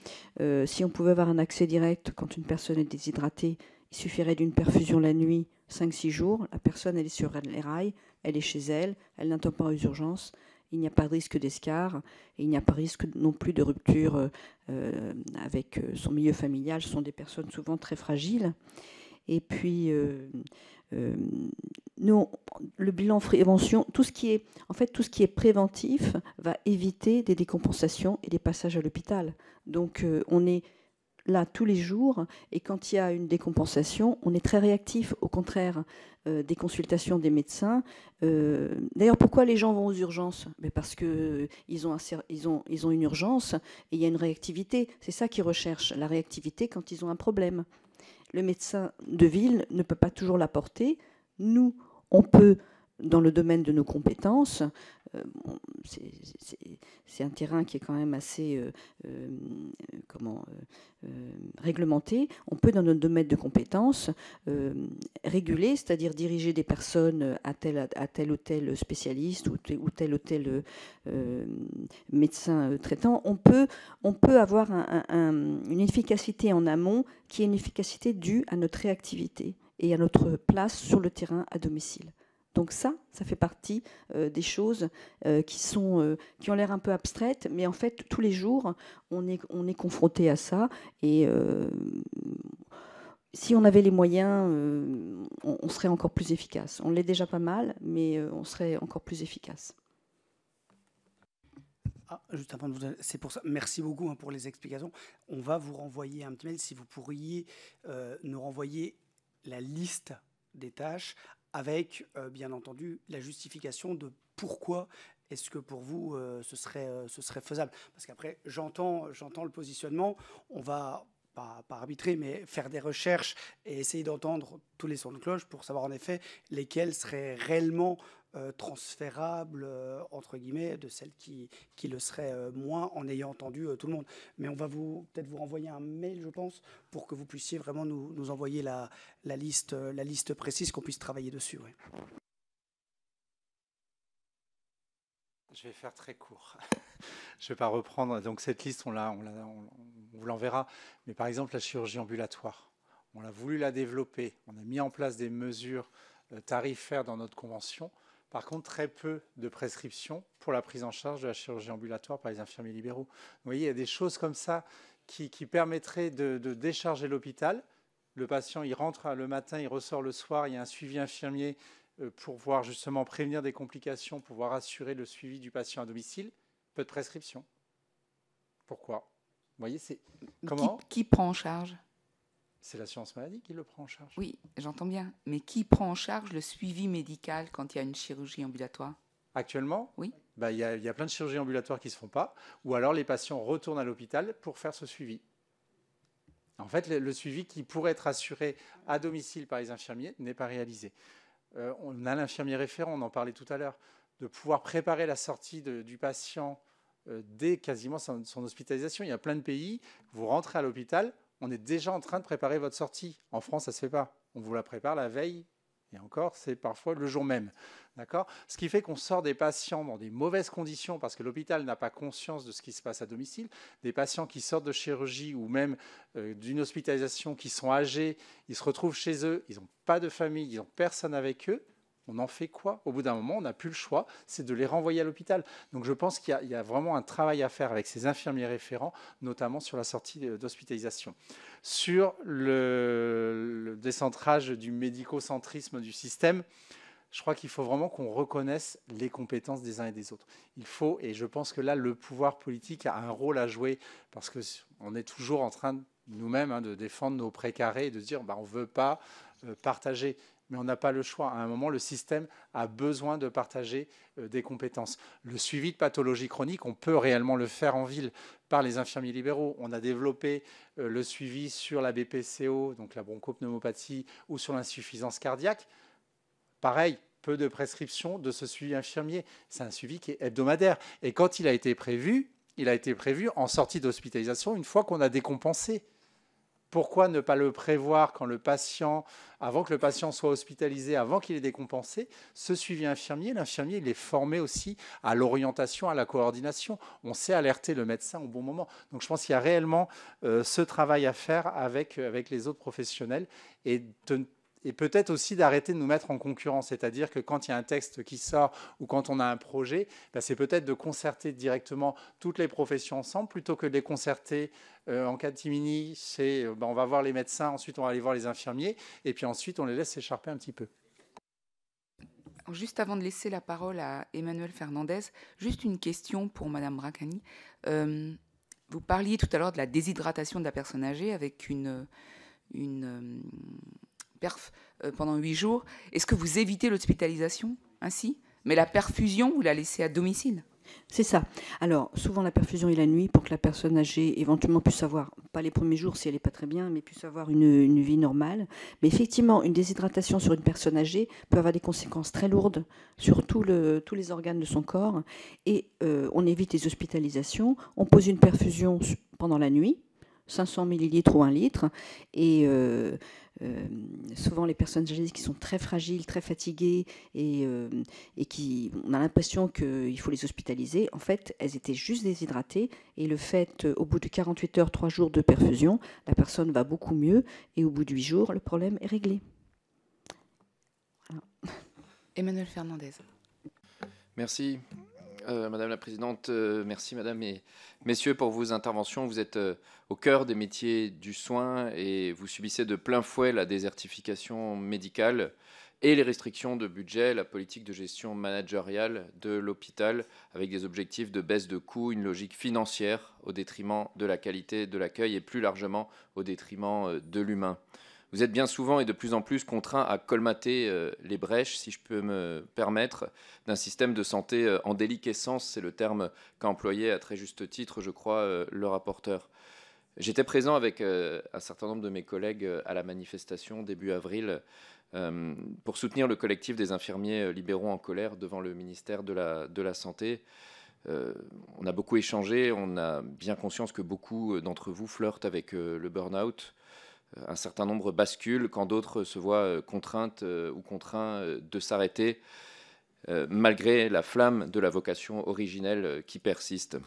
Si on pouvait avoir un accès direct quand une personne est déshydratée, il suffirait d'une perfusion la nuit, 5-6 jours. La personne, elle est sur les rails, elle est chez elle, elle n'attend pas aux urgences. Il n'y a pas de risque d'escarre et il n'y a pas de risque non plus de rupture avec son milieu familial. Ce sont des personnes souvent très fragiles. Et puis, nous, le bilan prévention, tout ce qui est préventif va éviter des décompensations et des passages à l'hôpital. Donc, on est là tous les jours et quand il y a une décompensation, on est très réactif. Au contraire, des consultations des médecins. D'ailleurs, pourquoi les gens vont aux urgences ? Parce qu'ils ont une urgence et il y a une réactivité. C'est ça qu'ils recherchent, la réactivité quand ils ont un problème. Le médecin de ville ne peut pas toujours l'apporter. Nous, on peut, dans le domaine de nos compétences, c'est un terrain qui est quand même assez réglementé. On peut, dans notre domaine de compétences, réguler, c'est-à-dire diriger des personnes à tel ou tel spécialiste ou tel ou tel médecin traitant. On peut avoir une efficacité en amont qui est une efficacité due à notre réactivité et à notre place sur le terrain à domicile. Donc ça fait partie des choses qui ont l'air un peu abstraites, mais en fait, tous les jours, on est confronté à ça. Et si on avait les moyens, on serait encore plus efficace. On l'est déjà pas mal, mais on serait encore plus efficace. Juste avant de vous donner, c'est pour ça. Merci beaucoup pour les explications. On va vous renvoyer un petit mail si vous pourriez nous renvoyer la liste des tâches avec, bien entendu, la justification de pourquoi est-ce que pour vous, ce serait faisable. Parce qu'après, j'entends le positionnement, on va, pas arbitrer, mais faire des recherches et essayer d'entendre tous les sons de cloche pour savoir en effet lesquels seraient réellement transférables, entre guillemets, de celles qui le seraient moins en ayant entendu tout le monde. Mais on va peut-être vous renvoyer un mail, je pense, pour que vous puissiez vraiment nous envoyer la liste précise, qu'on puisse travailler dessus. Ouais. Je vais faire très court. Je ne vais pas reprendre. Donc cette liste, on vous l'enverra. Mais par exemple, la chirurgie ambulatoire, on a voulu la développer. On a mis en place des mesures tarifaires dans notre convention. Par contre, très peu de prescriptions pour la prise en charge de la chirurgie ambulatoire par les infirmiers libéraux. Vous voyez, il y a des choses comme ça qui permettraient de décharger l'hôpital. Le patient, il rentre le matin, il ressort le soir, il y a un suivi infirmier pour pouvoir justement prévenir des complications, pouvoir assurer le suivi du patient à domicile. Peu de prescriptions. Pourquoi ? Vous voyez, c'est comment ? Qui prend en charge ? C'est l'assurance maladie qui le prend en charge. Oui, j'entends bien. Mais qui prend en charge le suivi médical quand il y a une chirurgie ambulatoire ? Actuellement, oui. Il y a plein de chirurgies ambulatoires qui ne se font pas, ou alors les patients retournent à l'hôpital pour faire ce suivi. En fait, le suivi qui pourrait être assuré à domicile par les infirmiers n'est pas réalisé. On a l'infirmier référent, on en parlait tout à l'heure, de pouvoir préparer la sortie du patient dès quasiment son hospitalisation. Il y a plein de pays, vous rentrez à l'hôpital, on est déjà en train de préparer votre sortie. En France, ça ne se fait pas. On vous la prépare la veille, et encore, c'est parfois le jour même. D'accord ? Ce qui fait qu'on sort des patients dans des mauvaises conditions parce que l'hôpital n'a pas conscience de ce qui se passe à domicile. Des patients qui sortent de chirurgie ou même d'une hospitalisation, qui sont âgés, ils se retrouvent chez eux, ils n'ont pas de famille, ils n'ont personne avec eux. On en fait quoi? Au bout d'un moment, on n'a plus le choix, c'est de les renvoyer à l'hôpital. Donc je pense qu'il y a vraiment un travail à faire avec ces infirmiers référents, notamment sur la sortie d'hospitalisation. Sur le décentrage du médico-centrisme du système, je crois qu'il faut vraiment qu'on reconnaisse les compétences des uns et des autres. Il faut, et je pense que là, le pouvoir politique a un rôle à jouer, parce qu'on est toujours en train, nous-mêmes, de défendre nos précarés et de dire on ne veut pas partager. Mais on n'a pas le choix. À un moment, le système a besoin de partager des compétences. Le suivi de pathologies chroniques, on peut réellement le faire en ville par les infirmiers libéraux. On a développé le suivi sur la BPCO, donc la bronchopneumopathie, ou sur l'insuffisance cardiaque. Pareil, peu de prescriptions de ce suivi infirmier. C'est un suivi qui est hebdomadaire. Et quand il a été prévu en sortie d'hospitalisation une fois qu'on a décompensé. Pourquoi ne pas le prévoir quand avant que le patient soit hospitalisé, avant qu'il ait décompensé, ce suivi infirmier, l'infirmier, il est formé aussi à l'orientation, à la coordination. On sait alerter le médecin au bon moment. Donc je pense qu'il y a réellement ce travail à faire avec les autres professionnels et peut-être aussi d'arrêter de nous mettre en concurrence. C'est-à-dire que quand il y a un texte qui sort ou quand on a un projet, c'est peut-être de concerter directement toutes les professions ensemble plutôt que de les concerter en catimini. On va voir les médecins, ensuite on va aller voir les infirmiers et puis ensuite on les laisse s'écharper un petit peu. Juste avant de laisser la parole à Emmanuel Fernandez, juste une question pour Madame Bracani. Vous parliez tout à l'heure de la déshydratation de la personne âgée avec une perf pendant 8 jours. Est-ce que vous évitez l'hospitalisation ainsi? Mais la perfusion, vous la laissez à domicile? C'est ça. Alors, souvent la perfusion est la nuit pour que la personne âgée éventuellement puisse avoir, pas les premiers jours si elle n'est pas très bien, mais puisse avoir une vie normale. Mais effectivement, une déshydratation sur une personne âgée peut avoir des conséquences très lourdes sur tous les organes de son corps. Et on évite les hospitalisations. On pose une perfusion pendant la nuit, 500 millilitres ou 1 litre. Et souvent, les personnes âgées qui sont très fragiles, très fatiguées et qui, on a l'impression qu'il faut les hospitaliser. En fait, elles étaient juste déshydratées. Et le fait, au bout de 48 heures, 3 jours de perfusion, la personne va beaucoup mieux. Et au bout de 8 jours, le problème est réglé. Voilà. Emmanuel Fernandez. Merci. Madame la Présidente, merci Madame et Messieurs pour vos interventions. Vous êtes au cœur des métiers du soin et vous subissez de plein fouet la désertification médicale et les restrictions de budget, la politique de gestion managériale de l'hôpital avec des objectifs de baisse de coûts, une logique financière au détriment de la qualité de l'accueil et plus largement au détriment de l'humain. Vous êtes bien souvent et de plus en plus contraints à colmater les brèches, si je peux me permettre, d'un système de santé en déliquescence. C'est le terme qu'a employé à très juste titre, je crois, le rapporteur. J'étais présent avec un certain nombre de mes collègues à la manifestation début avril pour soutenir le collectif des infirmiers libéraux en colère devant le ministère de la Santé. On a beaucoup échangé, on a bien conscience que beaucoup d'entre vous flirtent avec le burn-out. Un certain nombre basculent quand d'autres se voient contraintes ou contraints de s'arrêter malgré la flamme de la vocation originelle qui persiste.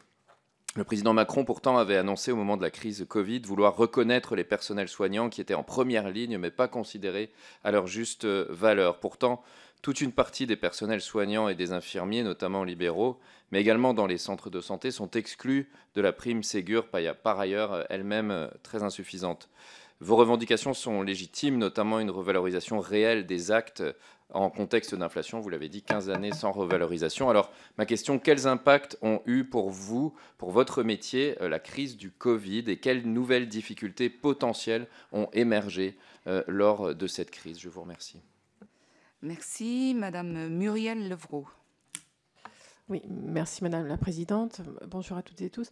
Le président Macron, pourtant, avait annoncé au moment de la crise Covid vouloir reconnaître les personnels soignants qui étaient en première ligne, mais pas considérés à leur juste valeur. Pourtant, toute une partie des personnels soignants et des infirmiers, notamment libéraux, mais également dans les centres de santé, sont exclus de la prime Ségur, par ailleurs elle-même très insuffisante. Vos revendications sont légitimes, notamment une revalorisation réelle des actes en contexte d'inflation. Vous l'avez dit, 15 années sans revalorisation. Alors, ma question, quels impacts ont eu pour vous, pour votre métier, la crise du Covid et quelles nouvelles difficultés potentielles ont émergé lors de cette crise? Je vous remercie. Merci. Madame Muriel Levrault. Oui, merci Madame la Présidente. Bonjour à toutes et tous.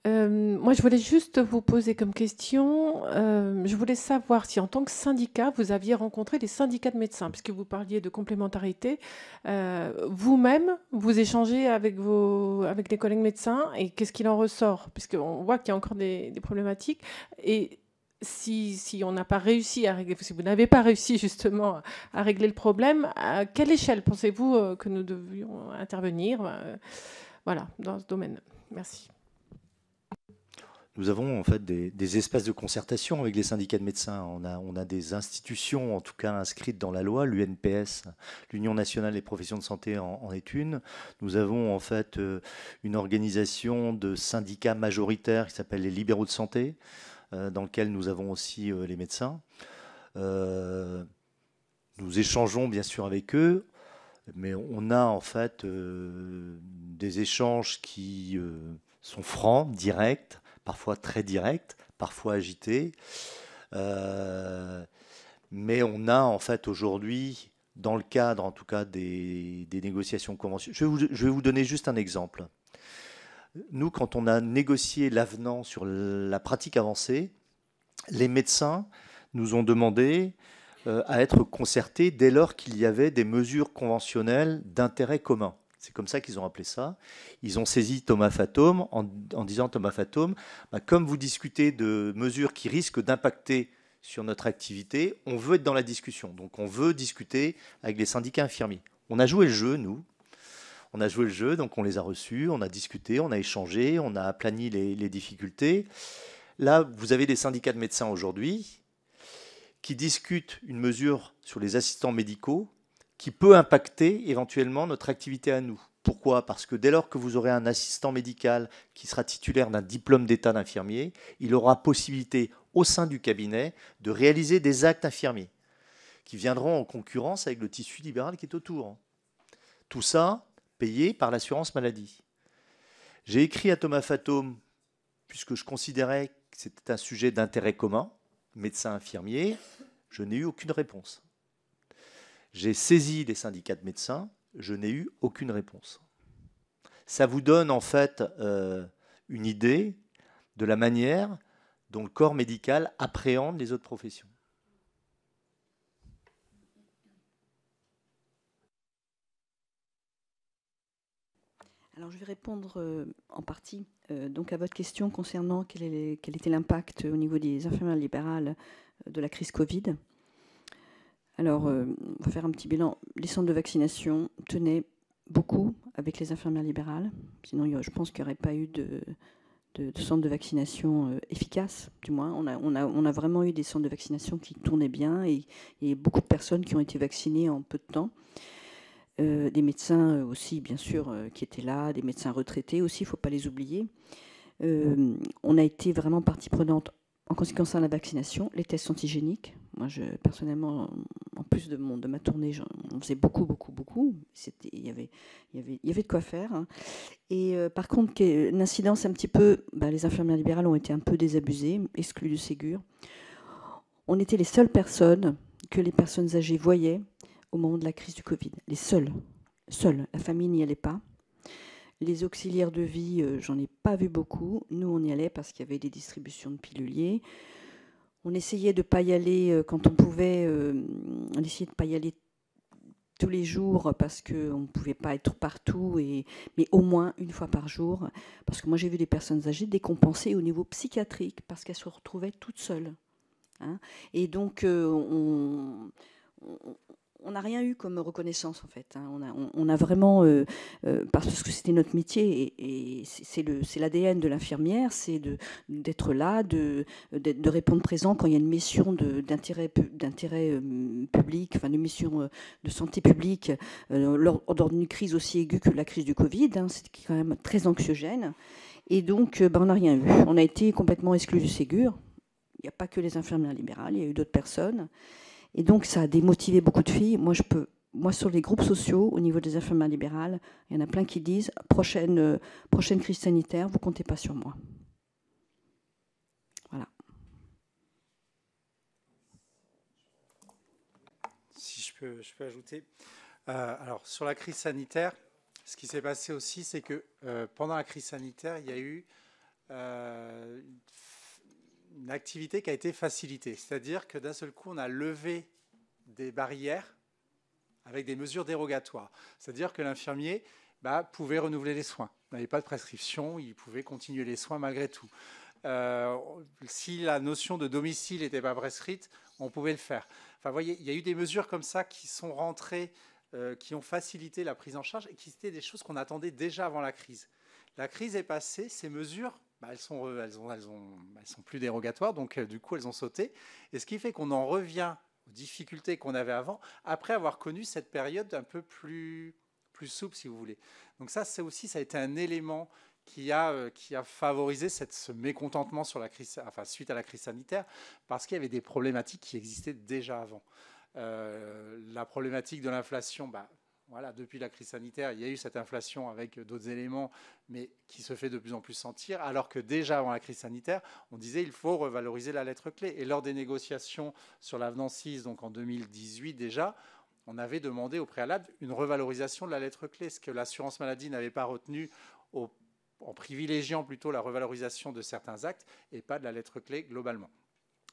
Moi, je voulais juste vous poser comme question, je voulais savoir si en tant que syndicat, vous aviez rencontré les syndicats de médecins, puisque vous parliez de complémentarité. Vous-même, vous échangez avec les collègues médecins et qu'est-ce qu'il en ressort? Puisqu'on voit qu'il y a encore des problématiques. Et si on n'a pas réussi à régler, si vous n'avez pas réussi justement à régler le problème, à quelle échelle pensez-vous que nous devions intervenir, voilà, dans ce domaine? Merci. nous avons en fait des espaces de concertation avec les syndicats de médecins. On a des institutions, en tout cas inscrites dans la loi, l'UNPS, l'Union nationale des professions de santé en est une. Nous avons en fait une organisation de syndicats majoritaires qui s'appelle les libéraux de santé, dans lequel nous avons aussi les médecins. Nous échangeons bien sûr avec eux, mais on a en fait des échanges qui sont francs, directs, parfois très directs, parfois agités. Mais on a en fait aujourd'hui, dans le cadre en tout cas des négociations conventionnelles, je vais vous donner juste un exemple. Nous, quand on a négocié l'avenant sur la pratique avancée, les médecins nous ont demandé à être concertés dès lors qu'il y avait des mesures conventionnelles d'intérêt commun. C'est comme ça qu'ils ont appelé ça. Ils ont saisi Thomas Fatome en disant, Thomas Fatome, comme vous discutez de mesures qui risquent d'impacter sur notre activité, on veut être dans la discussion. Donc on veut discuter avec les syndicats infirmiers. On a joué le jeu, nous. On a joué le jeu, donc on les a reçus, on a discuté, on a échangé, on a aplani les difficultés. Là, vous avez des syndicats de médecins aujourd'hui qui discutent une mesure sur les assistants médicaux qui peut impacter éventuellement notre activité à nous. Pourquoi ? Parce que dès lors que vous aurez un assistant médical qui sera titulaire d'un diplôme d'état d'infirmier, il aura possibilité au sein du cabinet de réaliser des actes infirmiers qui viendront en concurrence avec le tissu libéral qui est autour. Tout ça payé par l'assurance maladie. J'ai écrit à Thomas Fatome, puisque je considérais que c'était un sujet d'intérêt commun, médecin infirmier, je n'ai eu aucune réponse. J'ai saisi les syndicats de médecins, je n'ai eu aucune réponse. Ça vous donne en fait une idée de la manière dont le corps médical appréhende les autres professions. Alors je vais répondre en partie donc à votre question concernant quel était l'impact au niveau des infirmières libérales de la crise Covid. Alors, on va faire un petit bilan. Les centres de vaccination tenaient beaucoup avec les infirmières libérales. Sinon, je pense qu'il n'y aurait pas eu de centres de vaccination efficaces, du moins. On a vraiment eu des centres de vaccination qui tournaient bien et beaucoup de personnes qui ont été vaccinées en peu de temps. Des médecins aussi, bien sûr, qui étaient là, des médecins retraités aussi, il ne faut pas les oublier. On a été vraiment partie prenante en ce qui concerne la vaccination, les tests antigéniques. Moi, personnellement, en plus de ma tournée, on faisait beaucoup. Il y avait de quoi faire. Hein. Et par contre, l'incidence un petit peu, les infirmières libérales ont été un peu désabusées, exclues du Ségur. On était les seules personnes que les personnes âgées voyaient au moment de la crise du Covid. Les seules. La famille n'y allait pas. Les auxiliaires de vie, j'en ai pas vu beaucoup. Nous, on y allait parce qu'il y avait des distributions de piluliers. On essayait de ne pas y aller quand on pouvait. On essayait de ne pas y aller tous les jours parce qu'on ne pouvait pas être partout, mais au moins une fois par jour. Parce que moi, j'ai vu des personnes âgées décompensées au niveau psychiatrique parce qu'elles se retrouvaient toutes seules. Hein. Et donc, on n'a rien eu comme reconnaissance, en fait. Hein. On a vraiment, parce que c'était notre métier, et c'est l'ADN de l'infirmière, c'est d'être là, de répondre présent quand il y a une mission d'intérêt public, enfin une mission de santé publique, lors d'une crise aussi aiguë que la crise du Covid. Hein, c'était quand même très anxiogène. Et donc, on n'a rien eu. On a été complètement exclus du Ségur. Il n'y a pas que les infirmières libérales, il y a eu d'autres personnes. Et donc, ça a démotivé beaucoup de filles. Moi, sur les groupes sociaux, au niveau des infirmières libérales, il y en a plein qui disent prochaine crise sanitaire, vous ne comptez pas sur moi. Voilà. Si je peux ajouter. Alors, sur la crise sanitaire, ce qui s'est passé aussi, c'est que pendant la crise sanitaire, il y a eu une activité qui a été facilitée. C'est-à-dire que d'un seul coup, on a levé des barrières avec des mesures dérogatoires. C'est-à-dire que l'infirmier pouvait renouveler les soins. Il n'avait pas de prescription, il pouvait continuer les soins malgré tout. Si la notion de domicile n'était pas prescrite, on pouvait le faire. Enfin, vous voyez, il y a eu des mesures comme ça qui sont rentrées, qui ont facilité la prise en charge et qui étaient des choses qu'on attendait déjà avant la crise. La crise est passée, ces mesures, elles sont plus dérogatoires, donc du coup elles ont sauté. Et ce qui fait qu'on en revient aux difficultés qu'on avait avant, après avoir connu cette période un peu plus souple, si vous voulez. Donc ça a été un élément qui a favorisé ce mécontentement sur la crise, suite à la crise sanitaire, parce qu'il y avait des problématiques qui existaient déjà avant. La problématique de l'inflation, voilà, depuis la crise sanitaire, il y a eu cette inflation avec d'autres éléments, mais qui se fait de plus en plus sentir, alors que déjà avant la crise sanitaire, on disait qu'il faut revaloriser la lettre clé. Et lors des négociations sur l'avenant 6, donc en 2018 déjà, on avait demandé au préalable une revalorisation de la lettre clé, ce que l'assurance maladie n'avait pas retenu en privilégiant plutôt la revalorisation de certains actes et pas de la lettre clé globalement.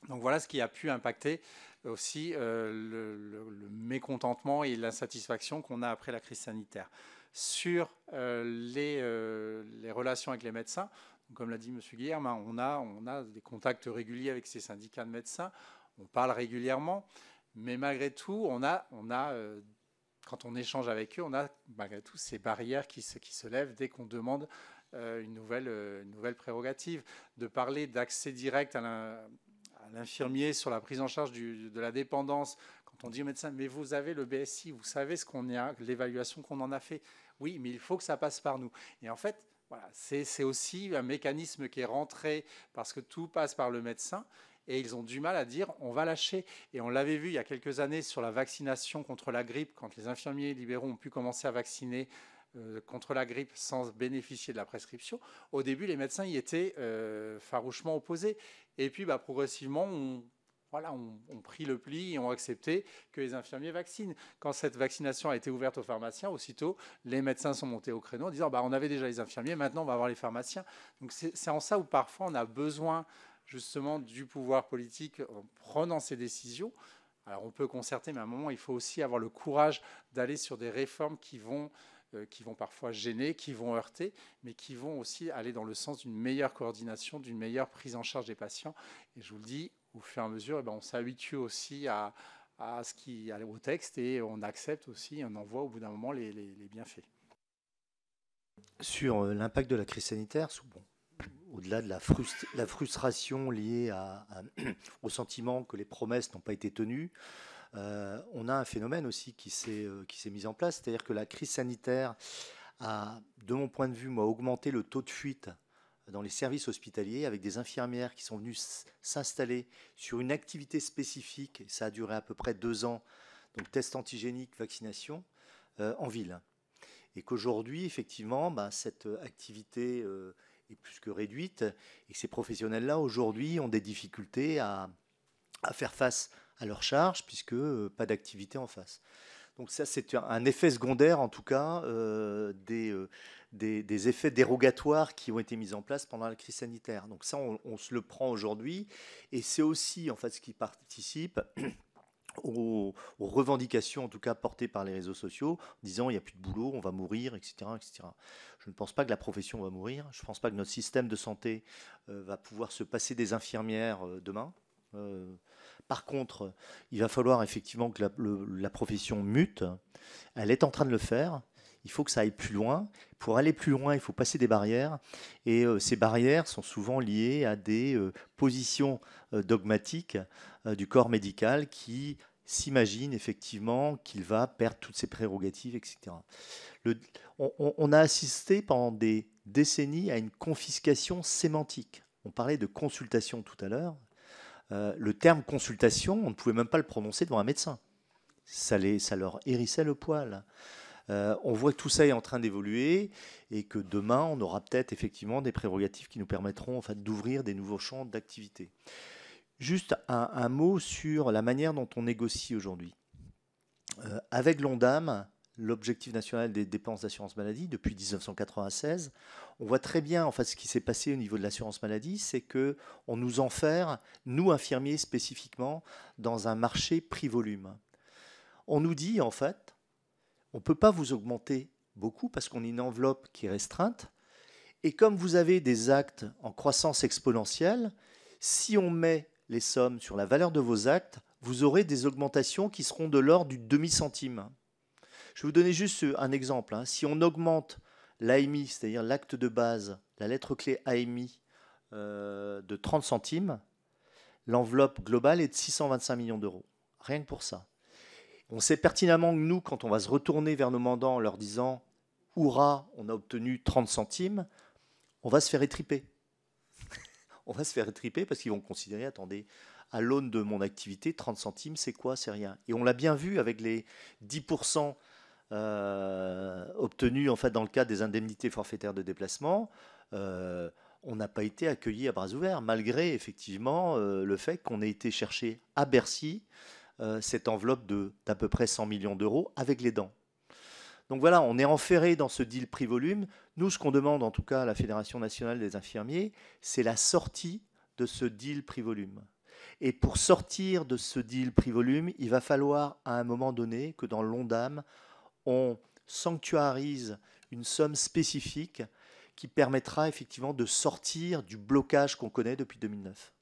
Donc voilà ce qui a pu impacter aussi le mécontentement et l'insatisfaction qu'on a après la crise sanitaire. Sur les relations avec les médecins, comme l'a dit M. Guilherme, on a des contacts réguliers avec ces syndicats de médecins, on parle régulièrement, mais malgré tout, quand on échange avec eux, on a malgré tout ces barrières qui se lèvent dès qu'on demande une nouvelle prérogative. De parler d'accès direct à l'infirmier sur la prise en charge de la dépendance, quand on dit au médecin, mais vous avez le BSI, vous savez l'évaluation qu'on en a fait. Oui, mais il faut que ça passe par nous. Et en fait, voilà, c'est aussi un mécanisme qui est rentré parce que tout passe par le médecin. Et ils ont du mal à dire on va lâcher. Et on l'avait vu il y a quelques années sur la vaccination contre la grippe, quand les infirmiers libéraux ont pu commencer à vacciner contre la grippe sans bénéficier de la prescription. Au début, les médecins y étaient farouchement opposés. Et puis, progressivement, ont pris le pli et ont accepté que les infirmiers vaccinent. Quand cette vaccination a été ouverte aux pharmaciens, aussitôt, les médecins sont montés au créneau en disant on avait déjà les infirmiers, maintenant on va avoir les pharmaciens. Donc c'est en ça où parfois on a besoin justement du pouvoir politique en prenant ces décisions. Alors on peut concerter, mais à un moment, il faut aussi avoir le courage d'aller sur des réformes qui vont parfois gêner, qui vont heurter, mais qui vont aussi aller dans le sens d'une meilleure coordination, d'une meilleure prise en charge des patients. Et je vous le dis, au fur et à mesure, on s'habitue aussi au texte et on accepte aussi, on en voit au bout d'un moment les bienfaits. Sur l'impact de la crise sanitaire, au-delà de la frustration liée au sentiment que les promesses n'ont pas été tenues, on a un phénomène aussi qui s'est mis en place, c'est-à-dire que la crise sanitaire a, de mon point de vue, augmenté le taux de fuite dans les services hospitaliers avec des infirmières qui sont venues s'installer sur une activité spécifique, et ça a duré à peu près 2 ans, donc test antigénique, vaccination, en ville. Et qu'aujourd'hui, effectivement, cette activité est plus que réduite et que ces professionnels-là, aujourd'hui, ont des difficultés à faire face à leurs charges puisque pas d'activité en face. Donc ça, c'est un effet secondaire, en tout cas, des effets dérogatoires qui ont été mis en place pendant la crise sanitaire. Donc ça, on se le prend aujourd'hui et c'est aussi, en fait, ce qui participe aux revendications, en tout cas portées par les réseaux sociaux, en disant il n'y a plus de boulot, on va mourir, etc., etc. Je ne pense pas que la profession va mourir. Je ne pense pas que notre système de santé va pouvoir se passer des infirmières demain. Par contre, il va falloir effectivement que la profession mute. Elle est en train de le faire. Il faut que ça aille plus loin. Pour aller plus loin, il faut passer des barrières. Et ces barrières sont souvent liées à des positions dogmatiques du corps médical qui s'imagine effectivement qu'il va perdre toutes ses prérogatives, etc. On a assisté pendant des décennies à une confiscation sémantique. On parlait de consultation tout à l'heure. Le terme consultation, on ne pouvait même pas le prononcer devant un médecin. Ça leur hérissait le poil. On voit que tout ça est en train d'évoluer et que demain, on aura peut-être effectivement des prérogatives qui nous permettront en fait, d'ouvrir des nouveaux champs d'activité. Juste un mot sur la manière dont on négocie aujourd'hui. Avec l'ONDAM, l'objectif national des dépenses d'assurance maladie, depuis 1996, on voit très bien en fait, ce qui s'est passé au niveau de l'assurance maladie, c'est qu'on nous enferme, nous infirmiers spécifiquement, dans un marché prix-volume. On nous dit en fait, on ne peut pas vous augmenter beaucoup parce qu'on a une enveloppe qui est restreinte. Et comme vous avez des actes en croissance exponentielle, si on met les sommes sur la valeur de vos actes, vous aurez des augmentations qui seront de l'ordre du demi-centime. Je vais vous donner juste un exemple. Si on augmente l'AMI, c'est-à-dire l'acte de base, la lettre clé AMI, de 30 centimes, l'enveloppe globale est de 625 millions d'euros. Rien que pour ça. On sait pertinemment que nous, quand on va se retourner vers nos mandants en leur disant « Hourra, on a obtenu 30 centimes », on va se faire étriper. On va se faire étriper parce qu'ils vont considérer « Attendez, à l'aune de mon activité, 30 centimes, c'est quoi? C'est rien. » Et on l'a bien vu avec les 10% obtenus en fait, dans le cadre des indemnités forfaitaires de déplacement. On n'a pas été accueillis à bras ouverts, malgré effectivement le fait qu'on ait été chercher à Bercy cette enveloppe d'à peu près 100 millions d'euros avec les dents. Donc voilà, on est enferré dans ce deal prix-volume. Nous, ce qu'on demande en tout cas à la Fédération nationale des infirmiers, c'est la sortie de ce deal prix-volume. Et pour sortir de ce deal prix-volume, il va falloir à un moment donné que dans l'ONDAM, on sanctuarise une somme spécifique qui permettra effectivement de sortir du blocage qu'on connaît depuis 2009.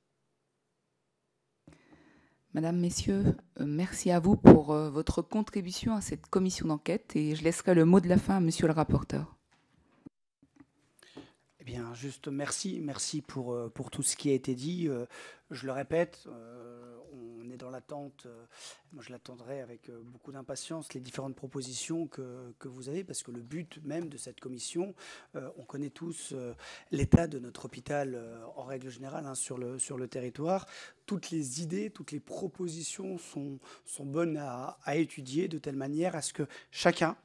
Madame, Messieurs, merci à vous pour votre contribution à cette commission d'enquête et je laisserai le mot de la fin à Monsieur le rapporteur. Eh bien, juste merci pour tout ce qui a été dit. Je le répète, on est dans l'attente, moi je l'attendrai avec beaucoup d'impatience, les différentes propositions que vous avez, parce que le but même de cette commission, on connaît tous l'état de notre hôpital en règle générale sur le territoire. Toutes les idées, toutes les propositions sont bonnes à étudier de telle manière à ce que chacun,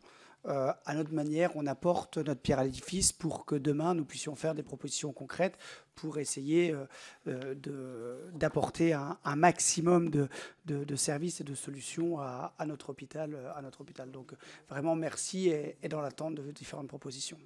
à notre manière, on apporte notre pierre à l'édifice pour que demain, nous puissions faire des propositions concrètes pour essayer d'apporter un maximum de services et de solutions à notre hôpital. Donc vraiment, merci et dans l'attente de différentes propositions.